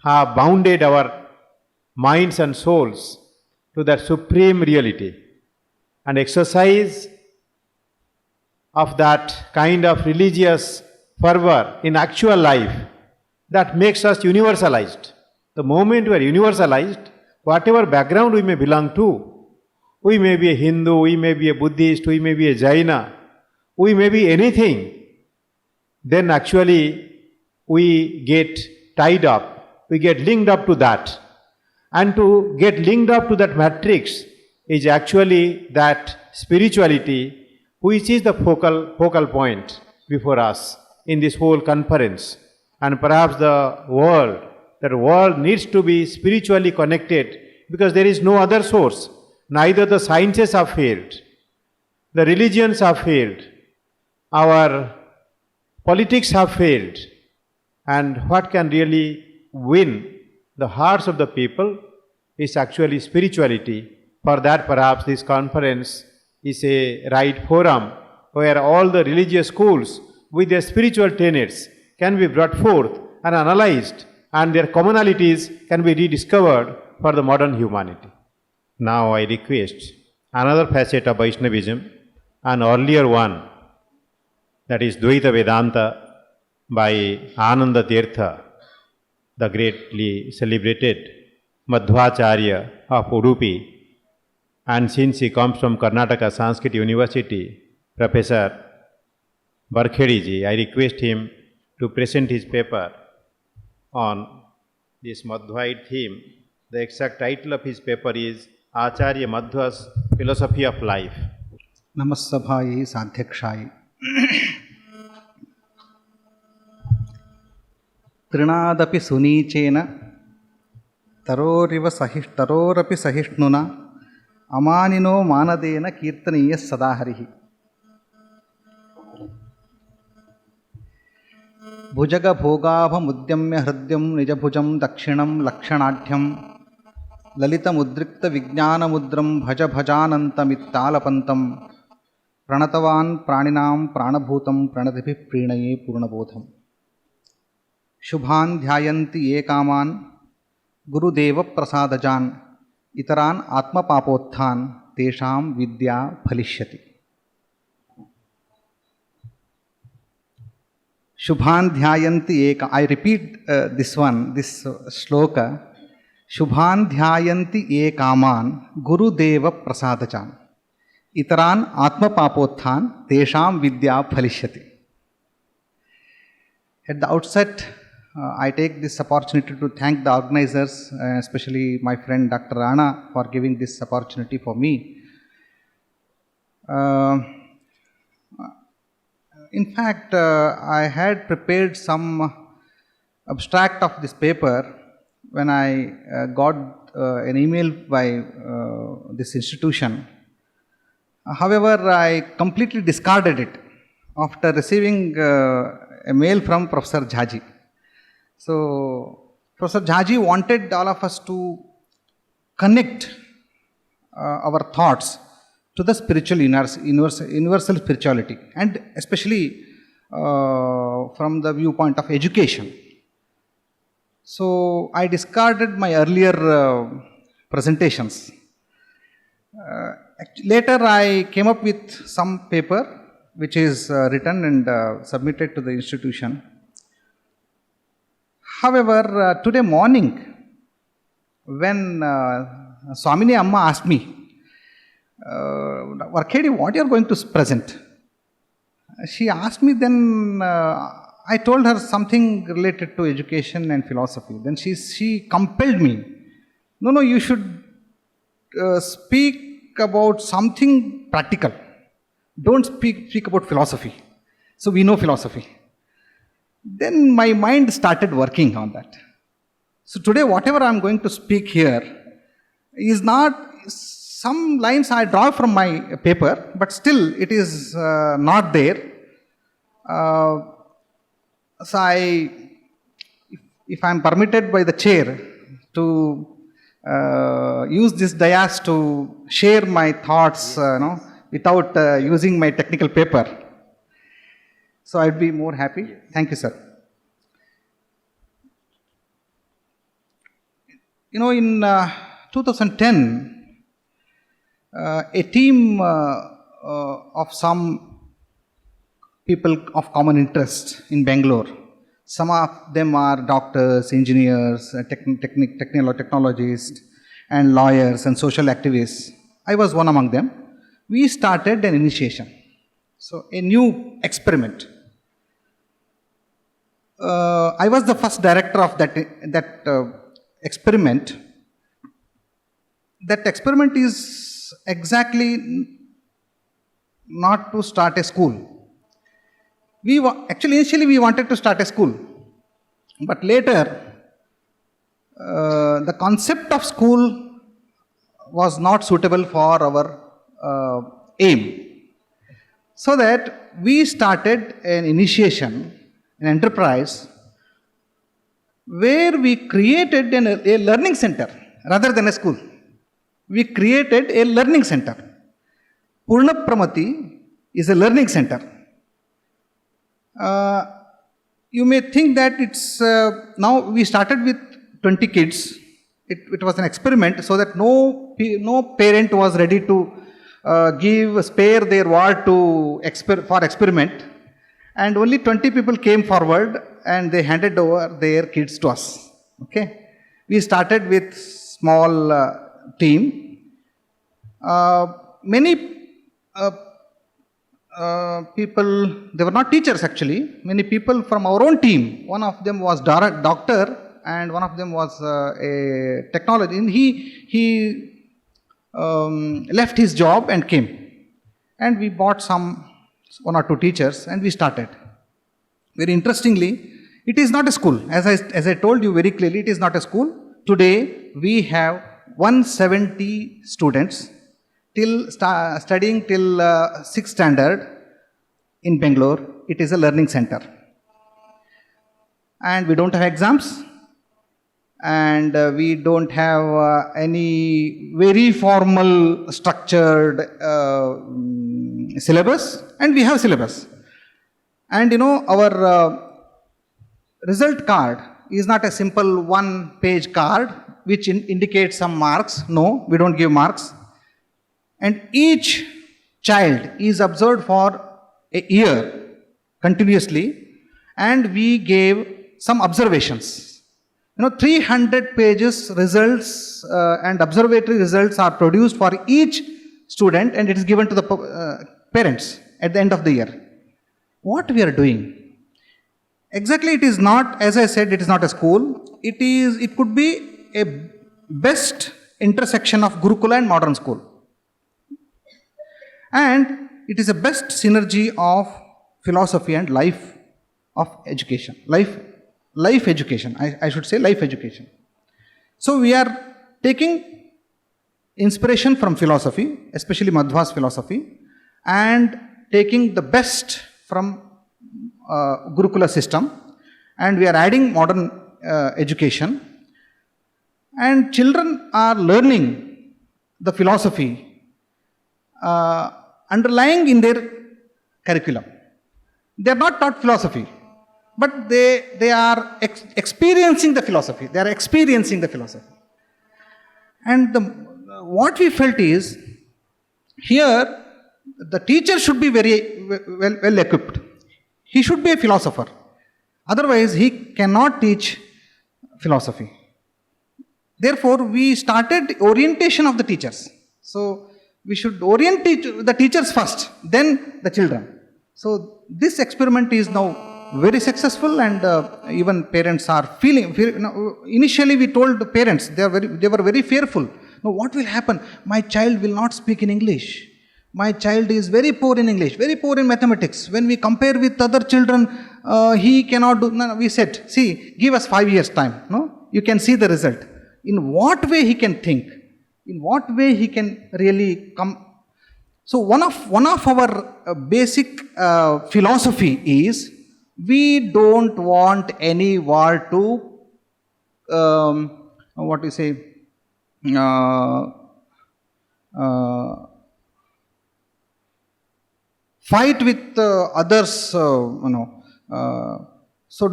have bounded our minds and souls to that supreme reality, and exercise of that kind of religious fervor in actual life that makes us universalized. The moment we are universalized, whatever background we may belong to, we may be a Hindu, we may be a Buddhist, we may be a Jaina, we may be anything, then actually we get tied up, we get linked up to that. And to get linked up to that matrix is actually that spirituality which is the focal point before us in this whole conference. And perhaps that world needs to be spiritually connected, because there is no other source. Neither the sciences have failed, the religions have failed, our politics have failed. And what can really win the hearts of the people is actually spirituality. For that, perhaps this conference is a right forum where all the religious schools with their spiritual tenets can be brought forth and analyzed, and their commonalities can be rediscovered for the modern humanity. Now I request another facet of Vaishnavism, an earlier one, that is Dvaita Vedanta by Ananda Tirtha, the greatly celebrated Madhvacharya of Udupi. And since he comes from Karnataka Sanskrit University, Professor Barkhedi, I request him to present his paper on this Madhvaite theme. The exact title of his paper is Acharya Madhva's Philosophy of Life. Namasabhayi Sadhyakshayi. Trinadapi Sunichena Tarorapi Sahishnuna Amanino Manadena Kirtaniya Sadaharihi. Bhujaga Bhogabha Mudyamya Hridyam Nijabhujam Dakshinam Lakshanadhyam Lalita Mudrikta Vijnana Mudram Bhaja Bhajanantamittalapantam Pranatavan Praninam Pranabhutam Pranadhipi Prinaye Purnabodham. शुभान् ध्यायन्ति ये कामान् गुरुदेव प्रसादजान् इतरान् आत्मपापोत्थान् तेषां विद्या फलिष्यति. Shubhan dhyayanti eka. I repeat this shloka. Shubhan dhyayanti ekaman Gurudeva prasadachan. Itaran atma papothan tesham vidya phalishati. At the outset, I take this opportunity to thank the organizers, especially my friend Dr. Rana, for giving this opportunity for me. In fact, I had prepared some abstract of this paper when I got an email by this institution. However, I completely discarded it after receiving a mail from Professor Jhaji. So, Professor Jhaji wanted all of us to connect our thoughts to the spiritual universal spirituality, and especially from the viewpoint of education. So I discarded my earlier presentations. Later I came up with some paper which is written and submitted to the institution. However, today morning when Swamini Amma asked me, Varkhedi, what you are going to present? She asked me, then I told her something related to education and philosophy. Then she compelled me, no, you should speak about something practical. Don't speak about philosophy. So we know philosophy. Then my mind started working on that. So today whatever I am going to speak here is not some lines I draw from my paper, but still it is not there. So if I am permitted by the chair to use this dais to share my thoughts, without using my technical paper, so I'd be more happy. Thank you, sir. In 2010. A team of some people of common interest in Bangalore. Some of them are doctors, engineers, technologists, and lawyers and social activists. I was one among them. We started an initiation, so a new experiment. I was the first director of that experiment. That experiment is exactly not to start a school. Initially we wanted to start a school, but later the concept of school was not suitable for our aim. So that we started an initiation, an enterprise, where we created a learning center rather than a school. We created a learning center. Purna Pramati is a learning center. You may think that it's now we started with 20 kids. It was an experiment, so that no parent was ready to spare their ward for experiment, and only 20 people came forward and they handed over their kids to us. Okay, we started with small team. Many people, they were not teachers actually, many people from our own team. One of them was doctor and one of them was a technologist. He left his job and came, and we bought one or two teachers and we started. Very interestingly, it is not a school. As I told you very clearly, it is not a school. Today we have 170 students studying till 6th standard in Bangalore. It is a learning center. And we don't have exams, and we don't have any very formal structured syllabus, and we have syllabus. And our result card is not a simple one-page card which indicates some marks. No, we don't give marks. And each child is observed for a year continuously, and we gave some observations. 300 pages results and observatory results are produced for each student, and it is given to the parents at the end of the year. What we are doing? Exactly, it is not, as I said, it is not a school. It could be a best intersection of Gurukula and modern school. And it is a best synergy of philosophy and life of education. Life education, I should say life education. So we are taking inspiration from philosophy, especially Madhva's philosophy, and taking the best from Gurukula system, and we are adding modern education, and children are learning the philosophy underlying in their curriculum. They are not taught philosophy, but they are experiencing the philosophy. They are experiencing the philosophy. And what we felt is, here the teacher should be very well equipped. He should be a philosopher. Otherwise, he cannot teach philosophy. Therefore, we started orientation of the teachers. So, we should orient the teachers first, then the children. So, this experiment is now very successful, and even parents are feeling. Initially, we told the parents, they were very fearful. Now, what will happen? My child will not speak in English. My child is very poor in English, very poor in mathematics. When we compare with other children, he cannot do. No, we said, see, give us 5 years time. No, you can see the result. In what way he can think? In what way he can really come? So one of our basic philosophy is, we don't want any war to what we say. Fight with others, so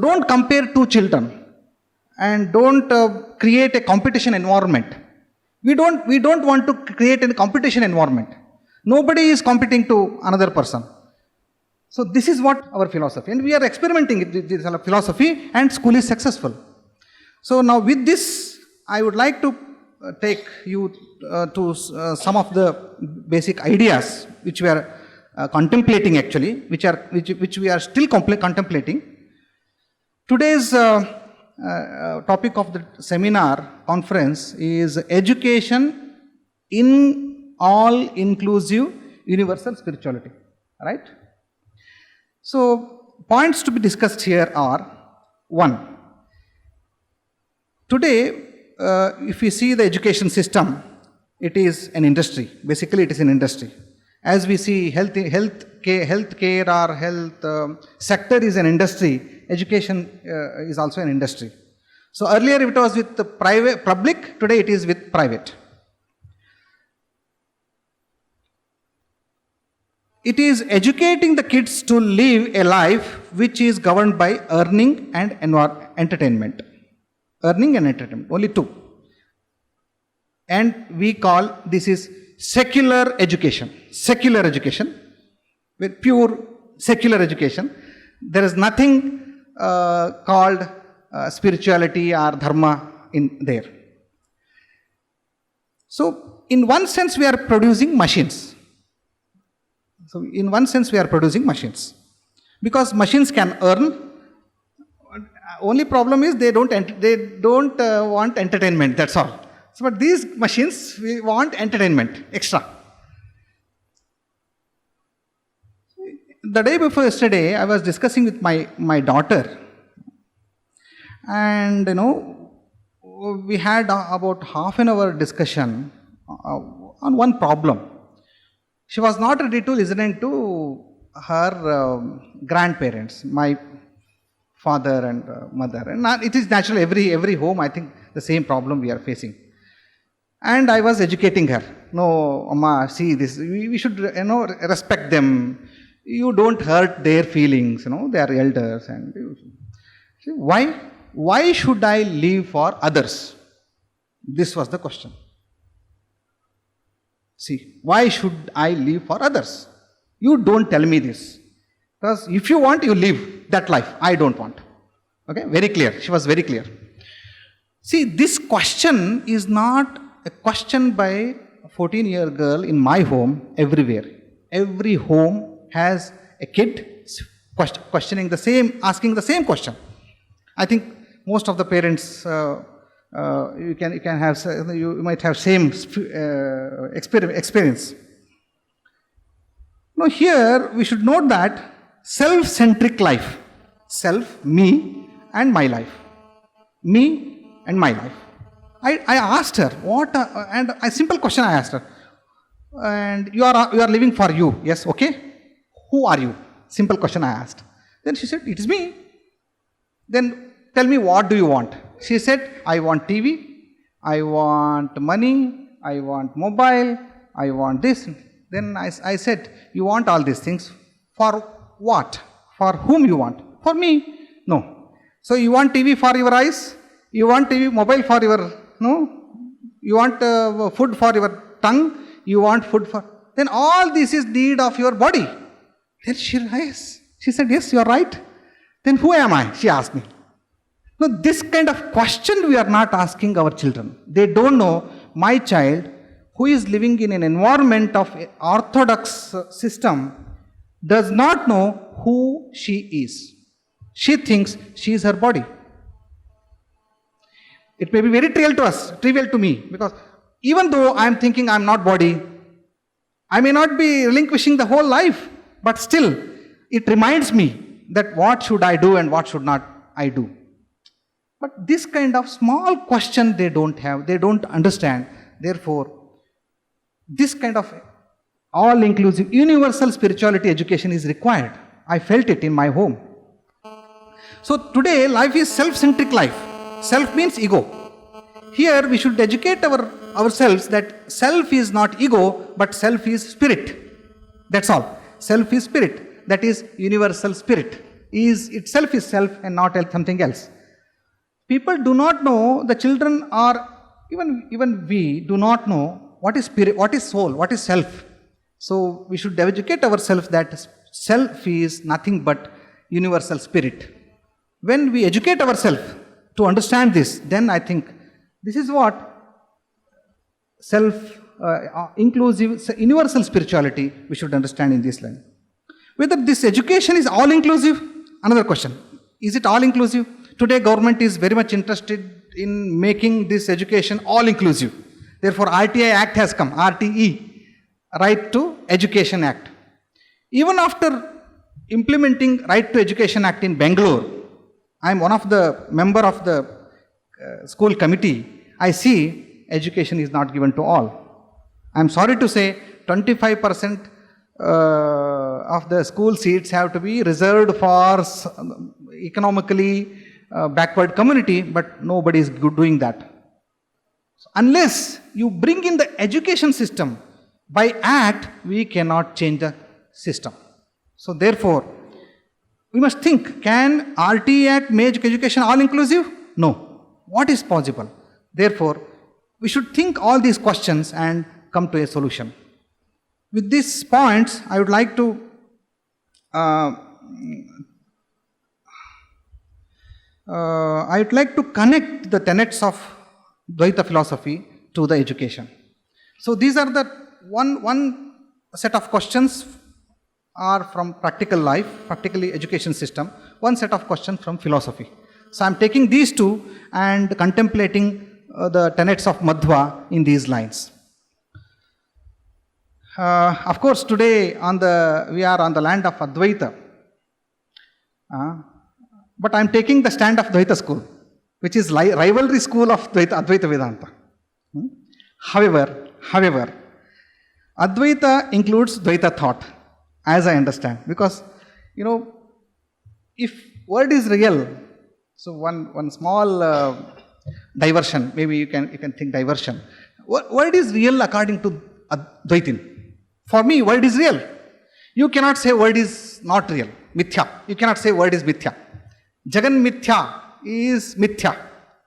don't compare two children, and don't create a competition environment. We don't want to create a competition environment. Nobody is competing to another person. So this is what our philosophy, and we are experimenting with this philosophy, and school is successful. So now with this, I would like to take you to some of the basic ideas which we are contemplating, actually, which we are still contemplating. Today's topic of the seminar conference is education in all-inclusive universal spirituality. Right? So points to be discussed here are: 1. Today, if we see the education system, it is an industry. Basically, it is an industry. As we see, health care or health sector is an industry. Education is also an industry. So earlier it was with the public. Today it is with private. It is educating the kids to live a life which is governed by earning and entertainment. Earning and entertainment, only two. And we call this is secular education. Secular education, with pure secular education. There is nothing called spirituality or dharma in there. So, in one sense, we are producing machines. Because machines can earn. Only problem is they don't want entertainment. That's all. So, but these machines, we want entertainment extra. The day before yesterday, I was discussing with my daughter, and we had about half an hour discussion on one problem. She was not ready to listen to her grandparents, my father and mother, and it is natural. Every home, I think, the same problem we are facing. And I was educating her. No, Amma, see this. We should, respect them. You don't hurt their feelings. They are elders, and See, why? Why should I live for others? This was the question. See, why should I live for others? You don't tell me this. Because if you want, you live that life. I don't want. Okay, very clear. She was very clear. See, this question is not a question by a 14-year girl in my home everywhere. Every home has a kid questioning the same, asking the same question. I think most of the parents, you might have same experience. Now here we should note that self-centric life, self, me and my life, me and my life. I asked her and a simple question I asked her, and you are living for you, yes, okay? Who are you? Simple question I asked. Then she said, it is me. Then tell me, what do you want? She said, I want TV, I want money, I want mobile, I want this. Then I said, you want all these things for what? For whom you want? For me? No. So you want TV for your eyes? You want TV, mobile for your, no? You want food for your tongue? You want food for, then all this is need of your body. Then she said, yes, you are right. Then who am I? She asked me. Now this kind of question we are not asking our children. They don't know. My child, who is living in an environment of orthodox system, does not know who she is. She thinks she is her body. It may be very trivial to me, because even though I am thinking I am not body, I may not be relinquishing the whole life, but still it reminds me that what should I do and what should not I do. But this kind of small question they don't have, they don't understand. Therefore, this kind of all-inclusive, universal spirituality education is required. I felt it in my home. So today, life is self-centric life. Self means ego. Here we should educate ourselves that self is not ego, but self is spirit. That's all. Self is spirit. That is universal spirit. Itself is self and not something else. People do not know, the children are, even we do not know what is spirit, what is soul, what is self. So we should educate ourselves that self is nothing but universal spirit. When we educate ourselves to understand this, then I think this is what self-inclusive, universal spirituality we should understand in this line. Whether this education is all-inclusive, another question. Is it all-inclusive? Today government is very much interested in making this education all-inclusive. Therefore RTI Act has come, RTE, Right to Education Act. Even after implementing Right to Education Act in Bangalore, I am one of the member of the school committee. I see education is not given to all. I am sorry to say 25% of the school seats have to be reserved for economically backward community, but nobody is doing that. So unless you bring in the education system by act, we cannot change the system. So therefore, we must think, can RTE Act make education all inclusive? No. What is possible? Therefore, we should think all these questions and come to a solution. With these points, I would like to connect the tenets of Dvaita philosophy to the education. So these are the one set of questions are from practical life, practically education system, one set of questions from philosophy. So I am taking these two and contemplating the tenets of Madhva in these lines. Of course, today we are on the land of Advaita. But I am taking the stand of Dvaita school, which is rivalry school of Advaita Vedanta. However, Advaita includes Dvaita thought, as I understand. Because, if word is real, so one small diversion, maybe you can think diversion. Word is real according to Advaitin. For me, word is real. You cannot say word is not real, mithya. You cannot say word is mithya. Jagan Mithya is Mithya.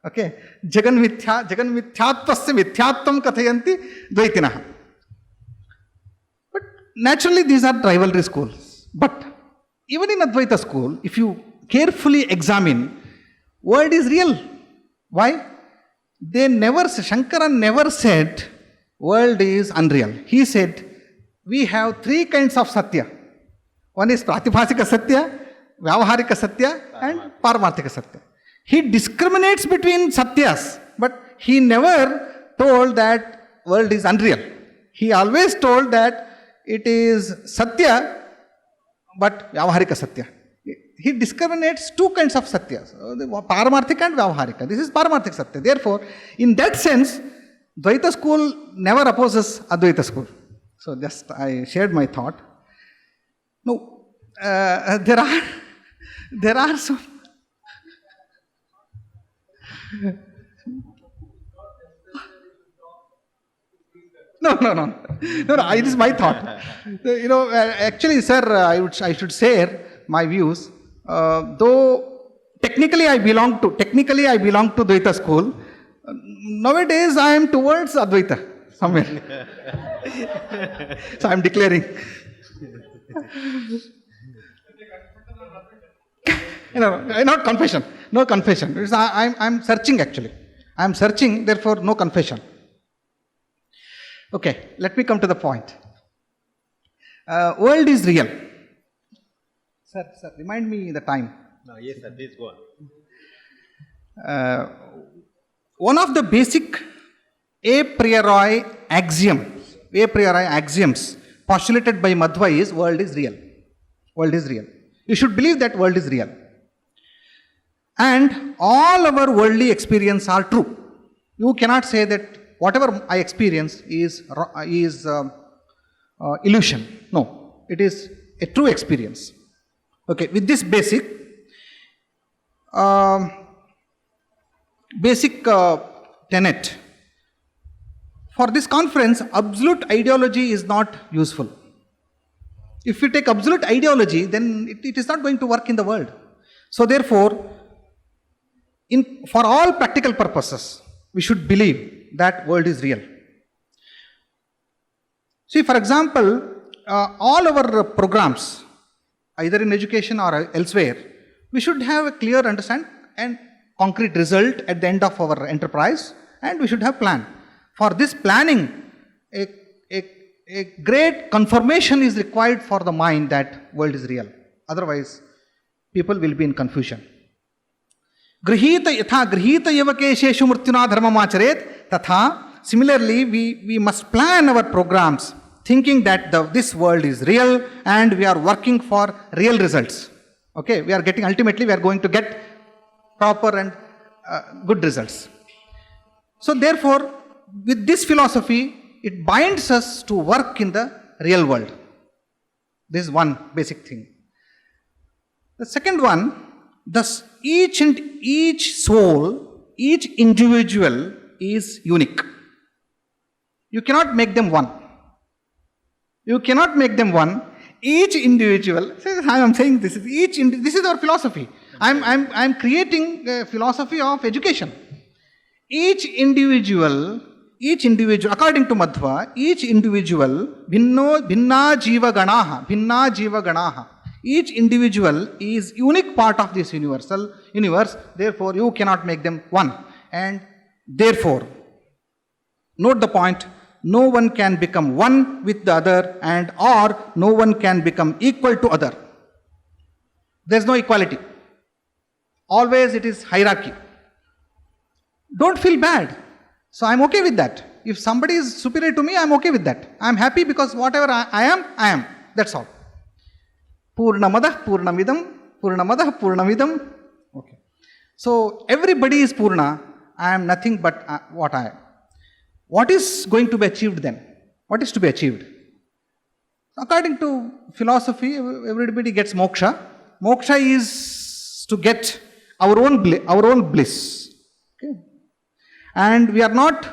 Okay, Jagan Mithya, Jagan Mithyattvasya Mithyatvam Kathayanti Dvaitinaha. But naturally, these are rivalry schools. But even in Advaita school, if you carefully examine, world is real. Why? Shankara never said world is unreal. He said, we have three kinds of Satya. One is Pratibhasika Satya, Vyavaharika Satya and Paramarthika Satya. He discriminates between Satyas, but he never told that world is unreal. He always told that it is Satya, but Vyavaharika Satya. He discriminates two kinds of Satyas, Paramarthika and Vyavaharika. This is Paramarthika Satya. Therefore, in that sense, Dvaita school never opposes Advaita school. So just I shared my thought. No, there are some. No. It is my thought. Actually, sir, I should share my views. Though technically I belong to Dvaita school. Nowadays I am towards Advaita somewhere. So I am declaring. Not confession. No confession. I am searching actually. I am searching, therefore no confession. Okay, let me come to the point. World is real. Sir, remind me the time. No, yes, sir, please go on. One of the basic a priori axioms postulated by Madhva is world is real. World is real. You should believe that world is real. And all our worldly experience are true. You cannot say that whatever I experience is illusion. No, it is a true experience. Okay, with this basic tenet, for this conference, absolute ideology is not useful. If we take absolute ideology, then it is not going to work in the world. So therefore, for all practical purposes, we should believe that world is real. See, for example, all our programs, either in education or elsewhere, we should have a clear understanding and concrete result at the end of our enterprise, and we should have plan. For this planning, a great confirmation is required for the mind that world is real. Otherwise, people will be in confusion. Grihita yatha grihita yavakesheshu mrityuna dharmamacharet tatha. Similarly, we must plan our programs thinking that this world is real and we are working for real results. Okay, ultimately we are going to get proper and good results. So therefore, with this philosophy, it binds us to work in the real world. This is one basic thing. The second one, thus each soul, each individual is unique. You cannot make them one. You cannot make them one. Each individual, I am saying this is our philosophy. I am creating a philosophy of education. Each individual, according to Madhva, each individual, bhinna jiva ganaha. Each individual is unique part of this universe. Therefore, you cannot make them one. And therefore, note the point. No one can become one with the other, or no one can become equal to other. There is no equality. Always it is hierarchy. Don't feel bad. So I am okay with that. If somebody is superior to me, I am okay with that. I am happy because whatever I am. That's all. Purnamadah Purnamidam. Okay. So everybody is Purna. I am nothing but what I am. What is going to be achieved then? What is to be achieved? According to philosophy, everybody gets moksha. Moksha is to get our own bliss. Okay. And we are not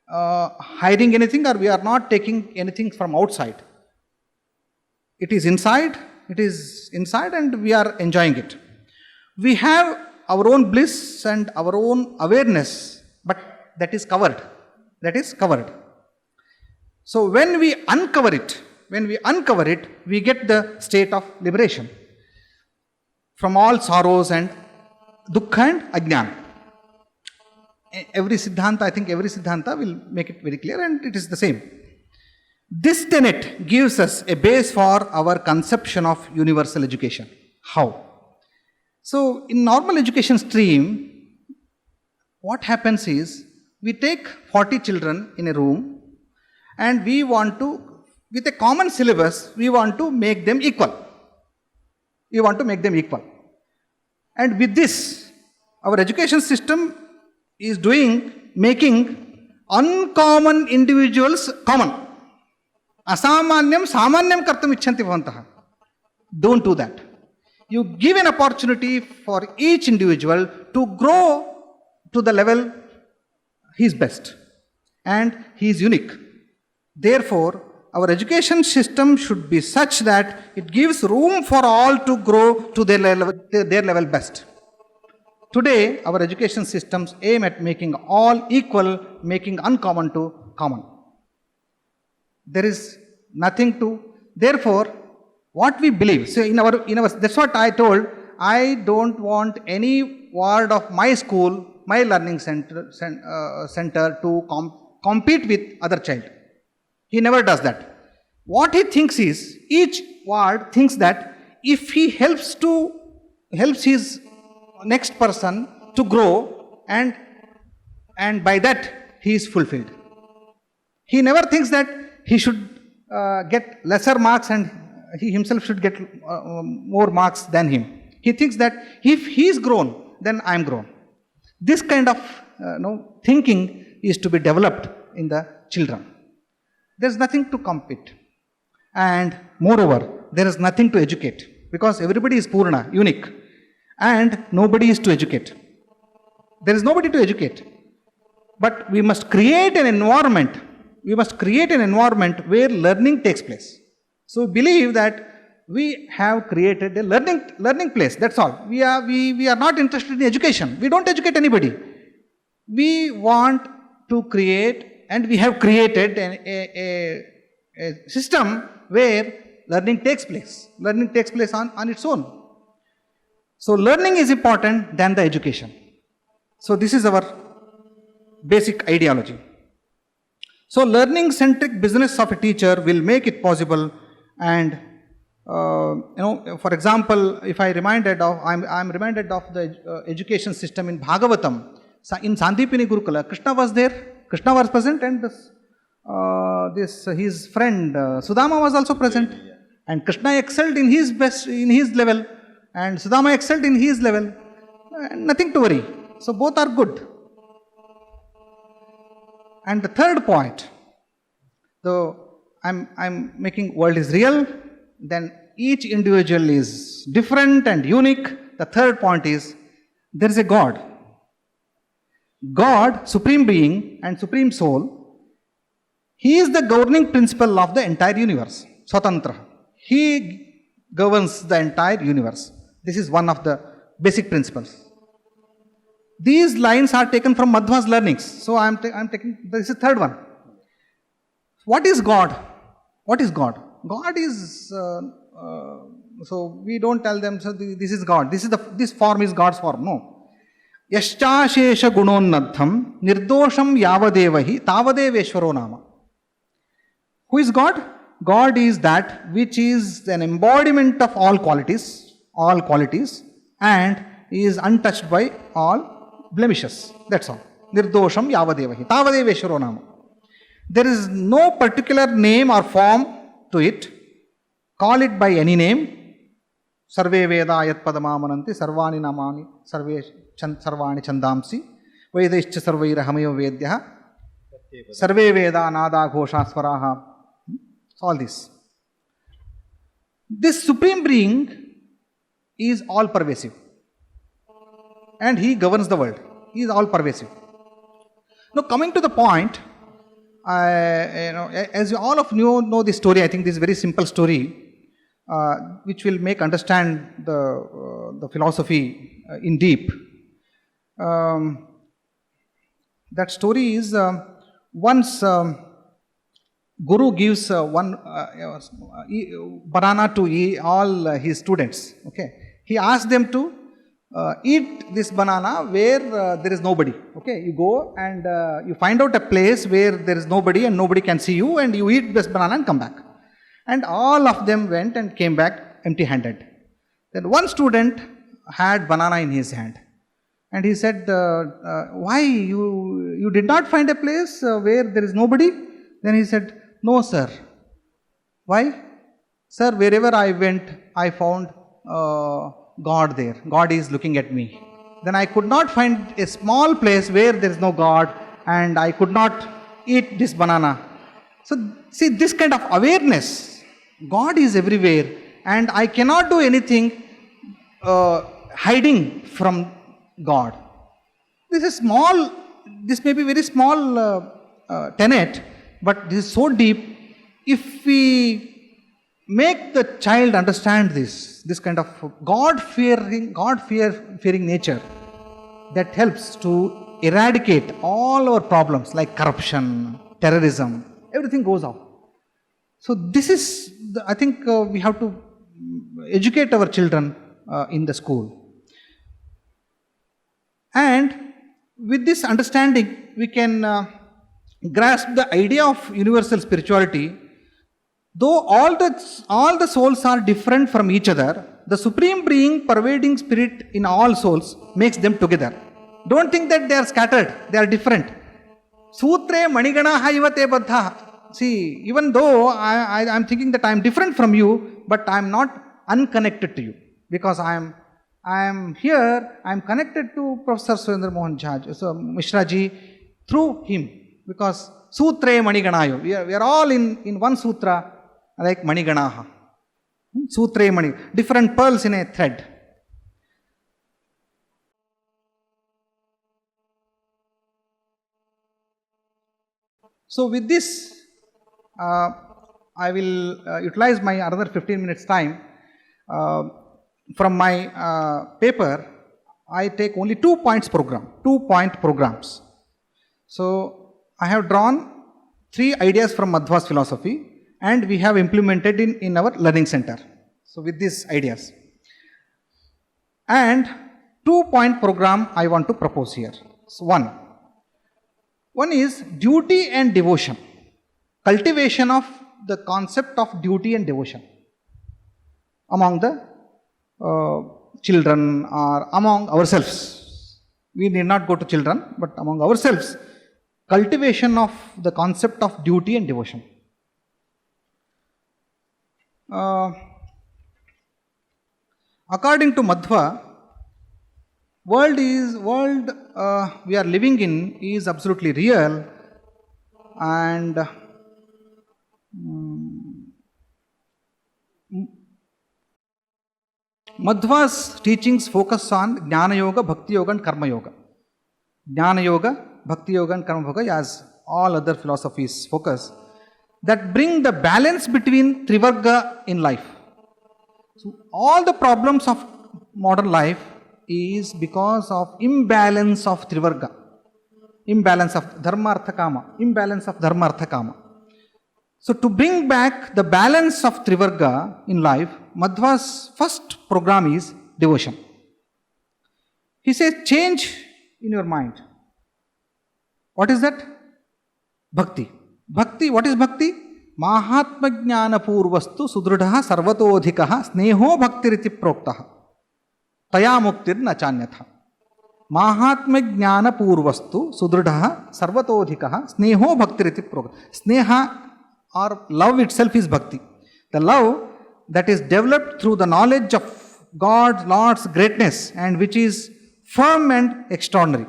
hiding anything, or we are not taking anything from outside. It is inside, and we are enjoying it. We have our own bliss and our own awareness, but that is covered. That is covered. So when we uncover it, we get the state of liberation from all sorrows and dukkha and ajnana. Every Siddhanta will make it very clear, and it is the same. This tenet gives us a base for our conception of universal education. How? So, in normal education stream, what happens is, we take 40 children in a room and we want to, with a common syllabus, we want to make them equal. And with this, our education system is making uncommon individuals common. Asamanyam samanyam kartum icchanti bhavantaha. Don't do that. You give an opportunity for each individual to grow to the level he is best and he is unique. Therefore, our education system should be such that it gives room for all to grow to their level best. Today, our education systems aim at making all equal, making uncommon to common. There is nothing to, therefore, what we believe. So in our, that's what I told. I don't want any ward of my school, my learning center to compete with other child. He never does that. What he thinks is, each ward thinks that if he helps his next person to grow, and by that he is fulfilled. He never thinks that he should get lesser marks and he himself should get more marks than him. He thinks that if he is grown, then I am grown. This kind of thinking is to be developed in the children. There is nothing to compete, and moreover, there is nothing to educate, because everybody is Purna, unique, and nobody is to educate. There is nobody to educate. But we must create an environment. Where learning takes place. So we believe that we have created a learning place. That's all. We are not interested in education. We don't educate anybody. We want to create, and we have created a system where learning takes place. Learning takes place on its own. So learning is important than the education. So this is our basic ideology. So learning-centric business of a teacher will make it possible, and for example, if I'm reminded of the education system in Bhagavatam. In Sandipini Gurukula, Krishna was there. Krishna was present, and his friend Sudama was also present. And Krishna excelled in his level, and Sudama excelled in his level. Nothing to worry. So both are good. And the third point, though I'm making world is real, then each individual is different and unique. The third point is, there is a God. God, Supreme Being and Supreme Soul, He is the governing principle of the entire universe. Swatantra. He governs the entire universe. This is one of the basic principles. These lines are taken from Madhva's learnings. So I'm taking, this is the third one. What is God? What is God? God is, so we don't tell them, so this is God. This form is God's form. No. Yaschashesha gunonnadham nirdosham yavadevahi tavadeveshwaro nama. Who is God? God is that which is an embodiment of all qualities, and is untouched by all blemishes. That's all. Nirdosham yavadevahi tavadeveshwaro nama. There is no particular name or form to it. Call it by any name. Sarve Veda ayat padamamananti sarvani namani sarvani chandamsi vedaischa sarvaira hamayo vedyaha sarve Veda nada ghosha swaraha. All this. This Supreme Being is all pervasive, and He governs the world. He is all pervasive. Now coming to the point, as you all of you know this story, I think this is a very simple story, which will make understand the philosophy in deep. That story is once Guru gives one banana to all his students. Okay, he asks them to eat this banana where there is nobody. Okay, you go and you find out a place where there is nobody and nobody can see you, and you eat this banana and come back. And all of them went and came back empty-handed. Then one student had banana in his hand, and he said, "Why you did not find a place where there is nobody?" Then he said, "No, sir." Why? "Sir, wherever I went, I found God there. God is looking at me. Then I could not find a small place where there is no God, and I could not eat this banana." So, see, this kind of awareness, God is everywhere, and I cannot do anything hiding from God. This is small, this may be very small tenet, but this is so deep. If we make the child understand this kind of God-fearing nature, that helps to eradicate all our problems like corruption, terrorism, everything goes off. So this is, I think we have to educate our children in the school. And with this understanding, we can grasp the idea of universal spirituality. Though all the souls are different from each other, the supreme being, pervading spirit in all souls, makes them together. Don't think that they are scattered, they are different. Sutre maniganaha ivate baddha. See, even though I am thinking that I am different from you, but I am not unconnected to you, because I am here, I am connected to Professor Surendra Mohan Mishra ji through him, because Sutre Maniganayo, we are all in one sutra, like Maniganaha. Sutre Mani, different pearls in a thread. So with this, I will utilize my another 15 minutes time. From my paper, I take only 2 points program, 2-point programs. So I have drawn 3 ideas from Madhva's philosophy, and we have implemented in our learning center. So with these ideas. And 2-point program I want to propose here. So one is duty and devotion. Cultivation of the concept of duty and devotion among the children or among ourselves. We need not go to children, but among ourselves, cultivation of the concept of duty and devotion. According to Madhva, world we are living in is absolutely real, and Madhva's teachings focus on Jnana Yoga, Bhakti Yoga and Karma Yoga. Jnana Yoga, Bhakti Yoga and Karma Yoga, as all other philosophies focus, that bring the balance between Trivarga in life. So all the problems of modern life is because of imbalance of Trivarga, imbalance of Dharma, Artha, Kama, imbalance of Dharma, Artha, Kama. So to bring back the balance of Trivarga in life, Madhva's first program is devotion. He says, change in your mind. What is that? Bhakti. Bhakti, what is Bhakti? Mahatma Jnana Purvastu Sudrudaha Sarvatodhikaha Sneho Bhaktiriti Proktaha Taya Muktir Nachanyatha. Mahatma Jnana Purvastu Sudrudaha Sarvatodhikaha Sneho Bhaktiriti Proktaha. Sneha or love itself is bhakti. The love that is developed through the knowledge of God, Lord's greatness, and which is firm and extraordinary.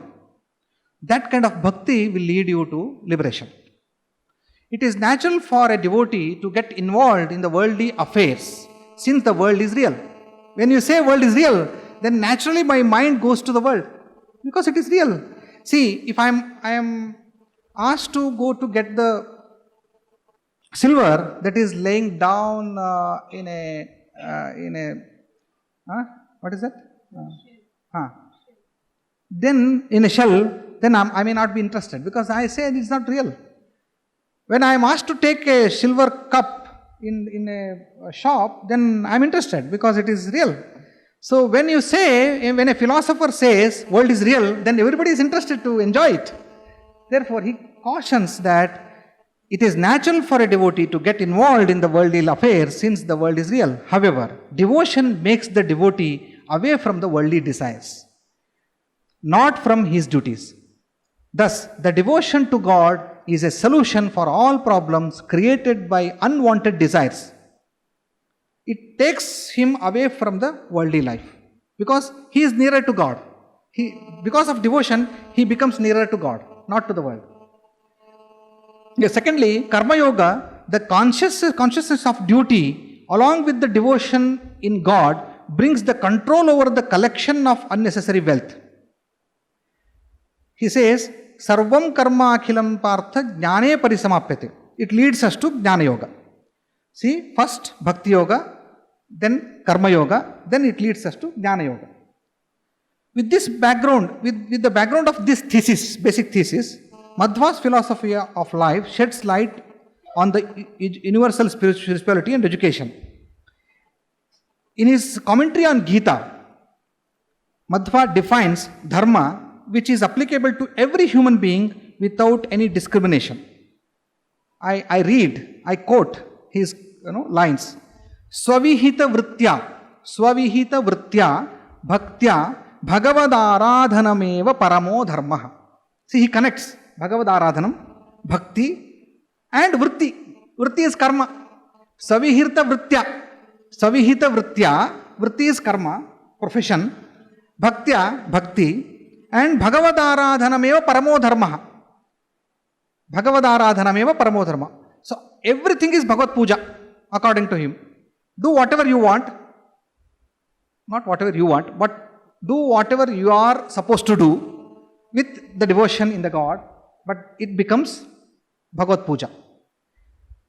That kind of bhakti will lead you to liberation. It is natural for a devotee to get involved in the worldly affairs, since the world is real. When you say world is real, then naturally my mind goes to the world, because it is real. See, if I am asked to go to get the silver that is laying down in a what is that? then in a shell, then I may not be interested because I say it's not real. When I am asked to take a silver cup in a shop, then I am interested because it is real. So when you say, when a philosopher says world is real, then everybody is interested to enjoy it. Therefore, he cautions that it is natural for a devotee to get involved in the worldly affairs since the world is real. However, devotion makes the devotee away from the worldly desires, not from his duties. Thus, the devotion to God is a solution for all problems created by unwanted desires. It takes him away from the worldly life because he is nearer to God. Because of devotion, he becomes nearer to God, not to the world. Secondly, Karma Yoga, the consciousness of duty along with the devotion in God brings the control over the collection of unnecessary wealth. He says, Sarvam karma akhilam partha jnane parisamapyate. It leads us to Jnana Yoga. See, first Bhakti Yoga, then Karma Yoga, then it leads us to Jnana Yoga. With this background, with the background of this thesis, basic thesis, Madhva's philosophy of life sheds light on the universal spirituality and education. In his commentary on Gita, Madhva defines dharma which is applicable to every human being without any discrimination. I quote his lines. Swavihita vrittya bhaktya bhagavadaradhanameva paramo dharma. See, he connects Bhagavadaradhanam, bhakti and vritti. Vritti is karma. Svavihita vrittya, vritti is karma, profession, bhaktya, bhakti, and Bhagavadaradhanameva paramo dharma. Bhagavadaradhanameva paramo dharma. So everything is Bhagavad Puja according to him. Do whatever you want, not whatever you want, but do whatever you are supposed to do with the devotion in the God, but it becomes Bhagavad Puja.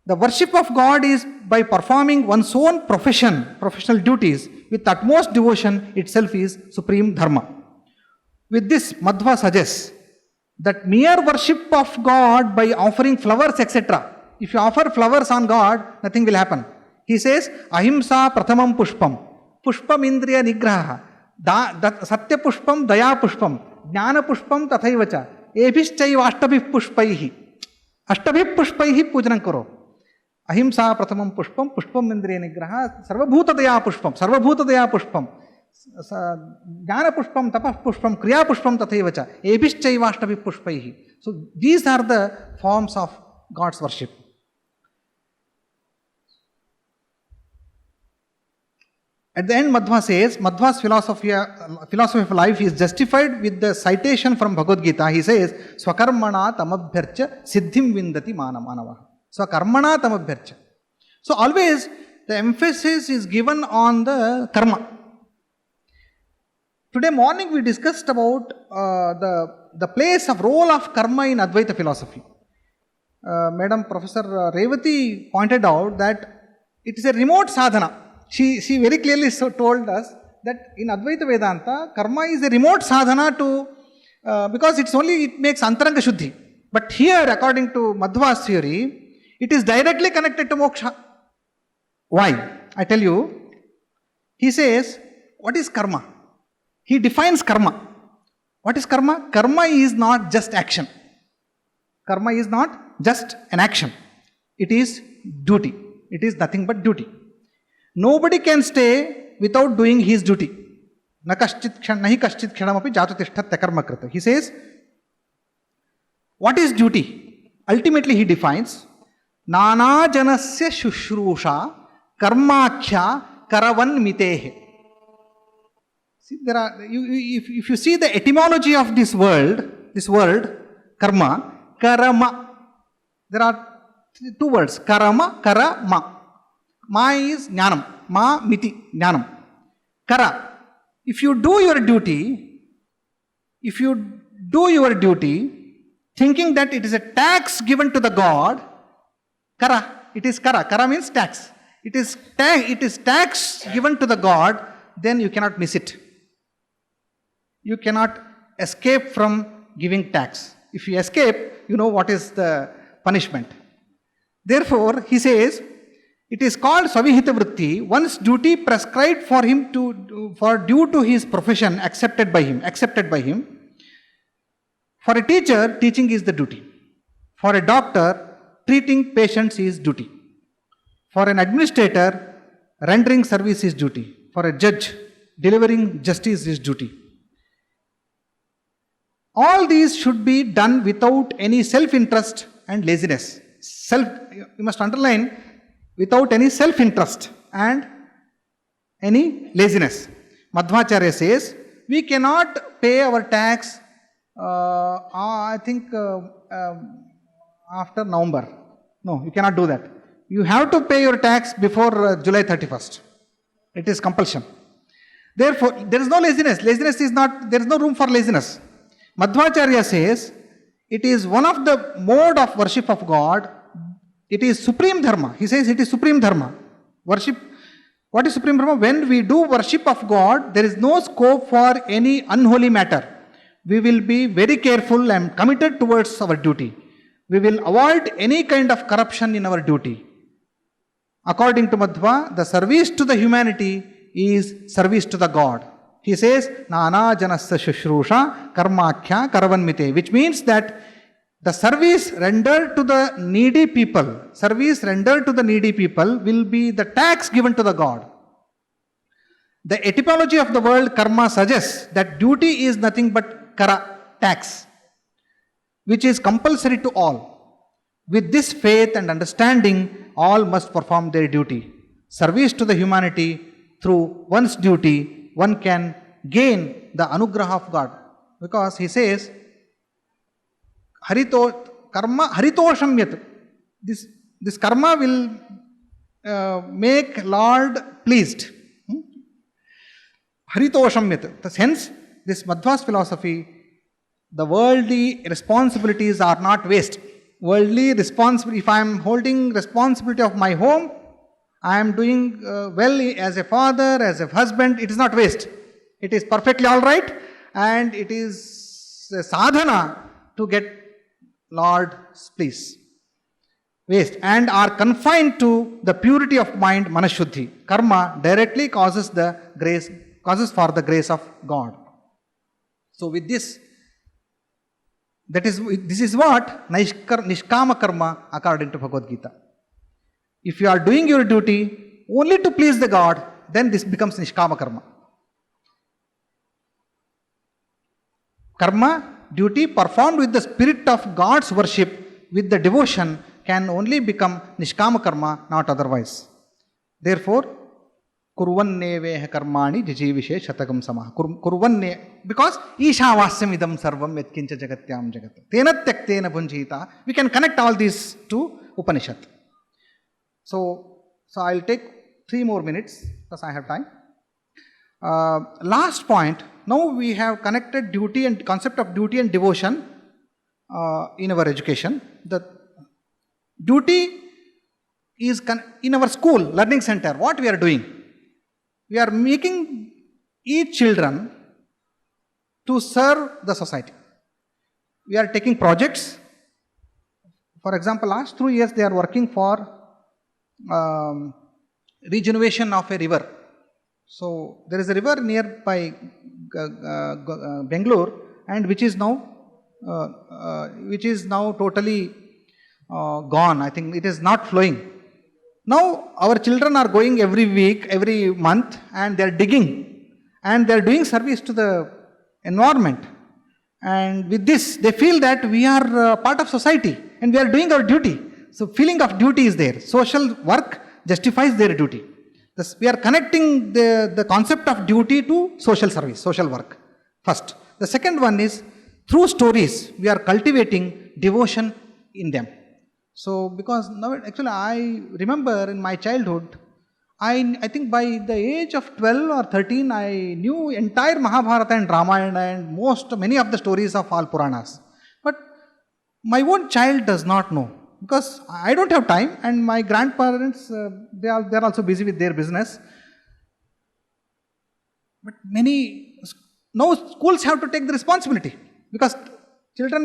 The worship of God is by performing one's own professional duties with utmost devotion itself is supreme dharma. With this, Madhva suggests that mere worship of God by offering flowers, etc. If you offer flowers on God, nothing will happen. He says, Ahimsa prathamam pushpam, pushpam indriya nigraha, satya pushpam, daya pushpam, jnana pushpam tathaivacha, ebhischaiva ashtabhih pushpaihi. Ashtabhih pushpaihi pujanam karo. Ahimsa prathamam pushpam, pushpam indriya nigraha, sarvabhuta daya pushpam, jnana pushpam, tapah pushpam, kriya pushpam tathaivacha, ebhischaiva ashtabhih pushpaihi. So these are the forms of God's worship. At the end, Madhva says, Madhva's philosophy of life is justified with the citation from Bhagavad Gita. He says, Swakarmana tamabhyarcha siddhim vindati manava. Swakarmana tamabhyarcha. So always the emphasis is given on the karma. Today morning we discussed about the place of role of karma in Advaita philosophy. Madam Professor Revati pointed out that it is a remote sadhana. She very clearly told us that in Advaita Vedanta, karma is a remote sadhana to, because it makes antaranga shuddhi. But here, according to Madhva's theory, it is directly connected to moksha. Why? I tell you. He says, what is karma? He defines karma. What is karma? Karma is not just action. Karma is not just an action. It is duty. It is nothing but duty. Nobody can stay without doing his duty. Nahi kaschit kshanamapi jatutishthate karma krita. He says, what is duty? Ultimately he defines, nana janasya shushrusha karmakhya karavan mitehe. See, if you see the etymology of this word karma, karama. There are two words, karama, karama. Ma is jnanam, ma miti, jnanam. Kara, if you do your duty, thinking that it is a tax given to the God, kara, it is kara. Kara means tax. It is tax given to the God, then you cannot miss it. you cannot escape from giving tax. If you escape, you know what is the punishment. Therefore, he says, it is called Svavihita Vritti, one's duty prescribed for him for due to his profession accepted by him. For a teacher, teaching is the duty. For a doctor, treating patients is duty. For an administrator, rendering service is duty. For a judge, delivering justice is duty. All these should be done without any self-interest and laziness. You must underline, without any self-interest and any laziness. Madhvacharya says, we cannot pay our tax, after November. No, you cannot do that. You have to pay your tax before July 31st. It is compulsion. Therefore, there is no laziness. There is no room for laziness. Madhvacharya says, it is one of the mode of worship of God. It is supreme dharma. He says it is supreme dharma. Worship. What is supreme dharma? When we do worship of God, there is no scope for any unholy matter. We will be very careful and committed towards our duty. We will avoid any kind of corruption in our duty. According to Madhva, the service to the humanity is service to the God. He says, Nana janasya shushrusha karmakhya karavanmite, which means that the service rendered to the needy people will be the tax given to the God. The etymology of the word karma suggests that duty is nothing but kara, tax, which is compulsory to all. With this faith and understanding, all must perform their duty. Service to the humanity through one's duty, one can gain the anugraha of God. Because he says, karma haritosham yat. This karma will make Lord pleased. Haritosham yat. Hence, this Madhva's philosophy, the worldly responsibilities are not waste. Worldly responsibility, if I am holding responsibility of my home, I am doing well as a father, as a husband, it is not waste. It is perfectly all right, and it is a sadhana to get Lord's please. Waste and are confined to the purity of mind, manashuddhi. Karma directly causes for the grace of God. So with this, this is what Nishkama Karma according to Bhagavad Gita. If you are doing your duty only to please the God, then this becomes Nishkama Karma. Karma, duty performed with the spirit of God's worship, with the devotion, can only become Nishkama Karma, not otherwise. Therefore, Kurvanneveha karmani jijivishe shatakam samah. Kurvanne, because Ishavasyam idam sarvam yatkincha jagatyam jagat. Tena tyaktena bhunjita. We can connect all these to Upanishad. So I'll take 3 more minutes because I have time. Last point. Now we have connected duty and concept of duty and devotion in our education. The duty is in our school, learning center. What we are doing? We are making each children to serve the society. We are taking projects. For example, last 2 years they are working for regeneration of a river. So there is a river nearby Bangalore, and which is now totally gone. I think it is not flowing. Now our children are going every week, every month, and they are digging, and they are doing service to the environment. And with this, they feel that we are part of society and we are doing our duty. So feeling of duty is there. Social work justifies their duty. Thus, we are connecting the concept of duty to social service, social work. First. The second one is, through stories, we are cultivating devotion in them. So, because now, actually, I remember in my childhood, I think by the age of 12 or 13, I knew entire Mahabharata and Ramayana and many of the stories of all Puranas. But my own child does not know, because I don't have time, and my grandparents, they are also busy with their business. But many now schools have to take the responsibility because children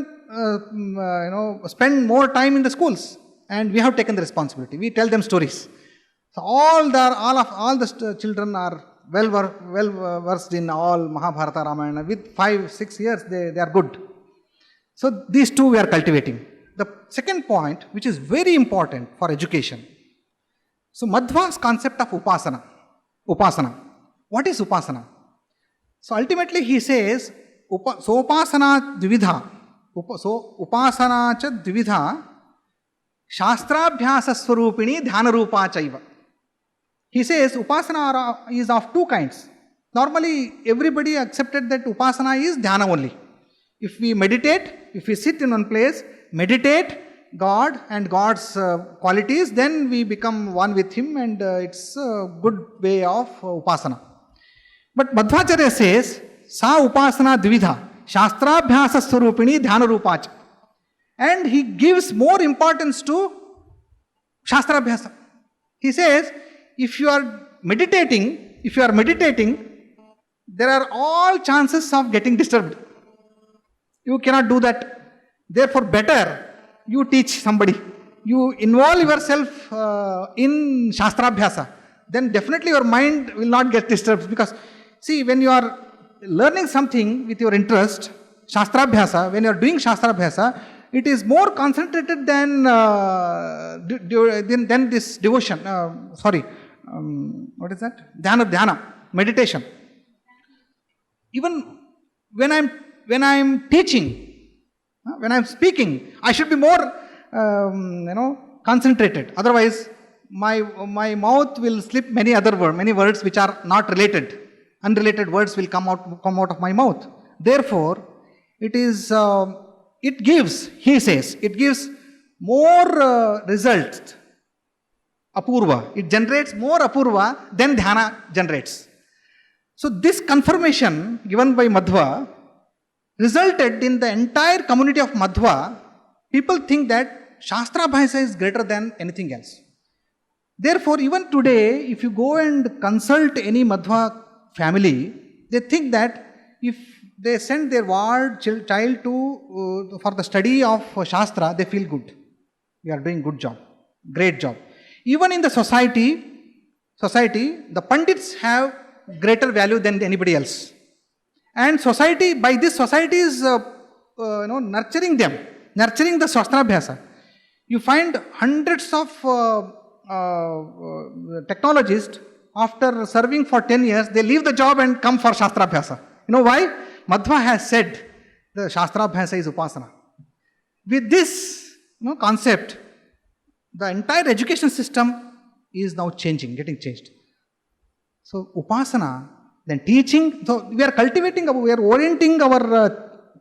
spend more time in the schools, and we have taken the responsibility. We tell them stories. So all the children are well versed in all Mahabharata, Ramayana. With 5-6 years, they are good. So these two we are cultivating. The second point, which is very important for education. So Madhva's concept of upasana. What is upasana? So ultimately he says, upasana dvividha. So upasana cha dvividha shastrabhyasa swarupini dhyana rupa chaiva. He says upasana is of two kinds. Normally everybody accepted that upasana is dhyana only. If we meditate, if we sit in one place, meditate God and God's qualities, then we become one with Him, and it's a good way of upasana. But Madhvacharya says, sa upasana dvividha, shastrabhyasa swarupini dhyana rupacha. And he gives more importance to shastrabhyasa. He says, if you are meditating, there are all chances of getting disturbed. You cannot do that. Therefore, better you teach somebody. You involve yourself in shastrabhyasa. Then definitely your mind will not get disturbed. Because, see, when you are learning something with your interest, shastrabhyasa, when you are doing shastrabhyasa, it is more concentrated than this devotion. What is that? Dhyana, meditation. Even when I am teaching, when I am speaking, I should be more, concentrated. Otherwise, my mouth will slip many words which are not related. Unrelated words will come out of my mouth. Therefore, it gives more results. Apurva. It generates more apurva than dhyana generates. So this confirmation given by Madhva resulted in the entire community of Madhva. People think that shastrabhyasa is greater than anything else. Therefore, even today, if you go and consult any Madhva family, they think that if they send their child for the study of Shastra, they feel good. We are doing good job, great job. Even in the society, the Pandits have greater value than anybody else. And by this society is nurturing them, nurturing the Shastrabhyasa. You find hundreds of technologists, after serving for 10 years, they leave the job and come for Shastrabhyasa. You know why? Madhva has said the Shastrabhyasa is upasana. With this concept, the entire education system is now getting changed. So upasana, then teaching, so we are orienting our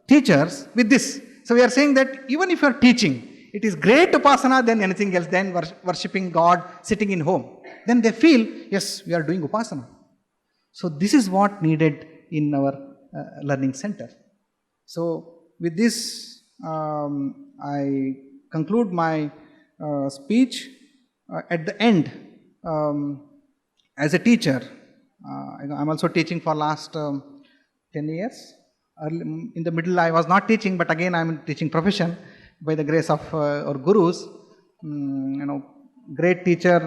teachers with this. So we are saying that even if you are teaching, it is great upasana than anything else, than worshipping God sitting in home. Then they feel, yes, we are doing upasana. So this is what needed in our learning center. So with this, I conclude my speech. At the end, as a teacher, I'm also teaching for last 10 years. In the middle, I was not teaching, but again, I'm in teaching profession by the grace of our gurus. Great teacher,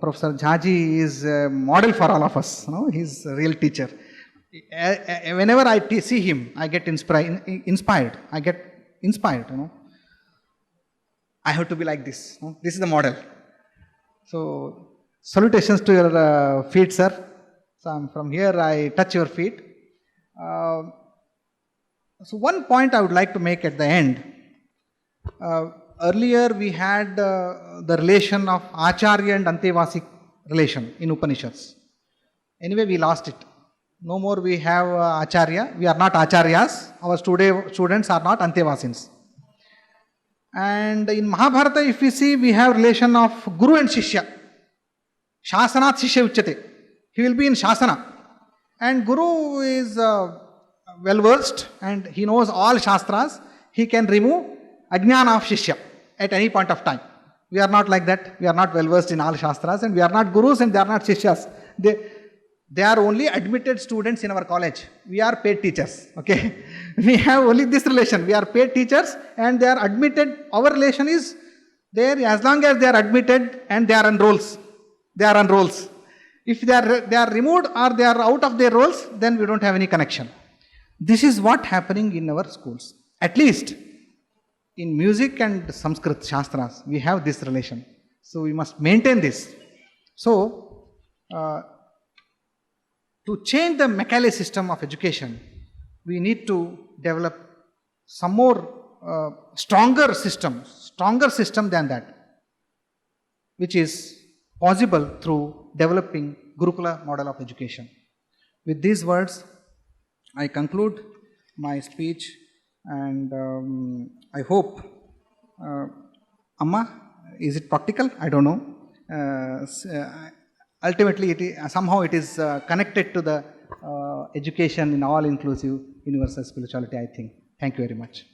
Professor Jhaji is a model for all of us. He's a real teacher. Whenever I see him, I get inspired. I get inspired. I have to be like this. This is the model. So, salutations to your feet, sir. So, from here, I touch your feet. So, one point I would like to make at the end. Earlier, we had the relation of Acharya and Antevasi relation in Upanishads. Anyway, we lost it. No more we have Acharya. We are not Acharyas. Our students are not Antevasins. And in Mahabharata, if we see, we have relation of Guru and Shishya. Shasanat Shishya Uchyate. He will be in Shasana. And Guru is well versed and he knows all Shastras. He can remove Ajnana of Shishya at any point of time. We are not like that. We are not well versed in all Shastras, and we are not Gurus and they are not Shishyas. They are only admitted students in our college. We are paid teachers. Okay, we have only this relation. We are paid teachers, and they are admitted. Our relation is there as long as they are admitted and they are on rolls. They are on rolls. If they are removed or they are out of their roles, then we don't have any connection. This is what happening in our schools. At least in music and Sanskrit Shastras, we have this relation. So we must maintain this. So, to change the Macaulay system of education, we need to develop some more stronger system than that, which is possible through developing Gurukula model of education. With these words, I conclude my speech, and I hope, Amma, is it practical? I don't know. Ultimately, somehow it is connected to the education in all-inclusive universal spirituality, I think. Thank you very much.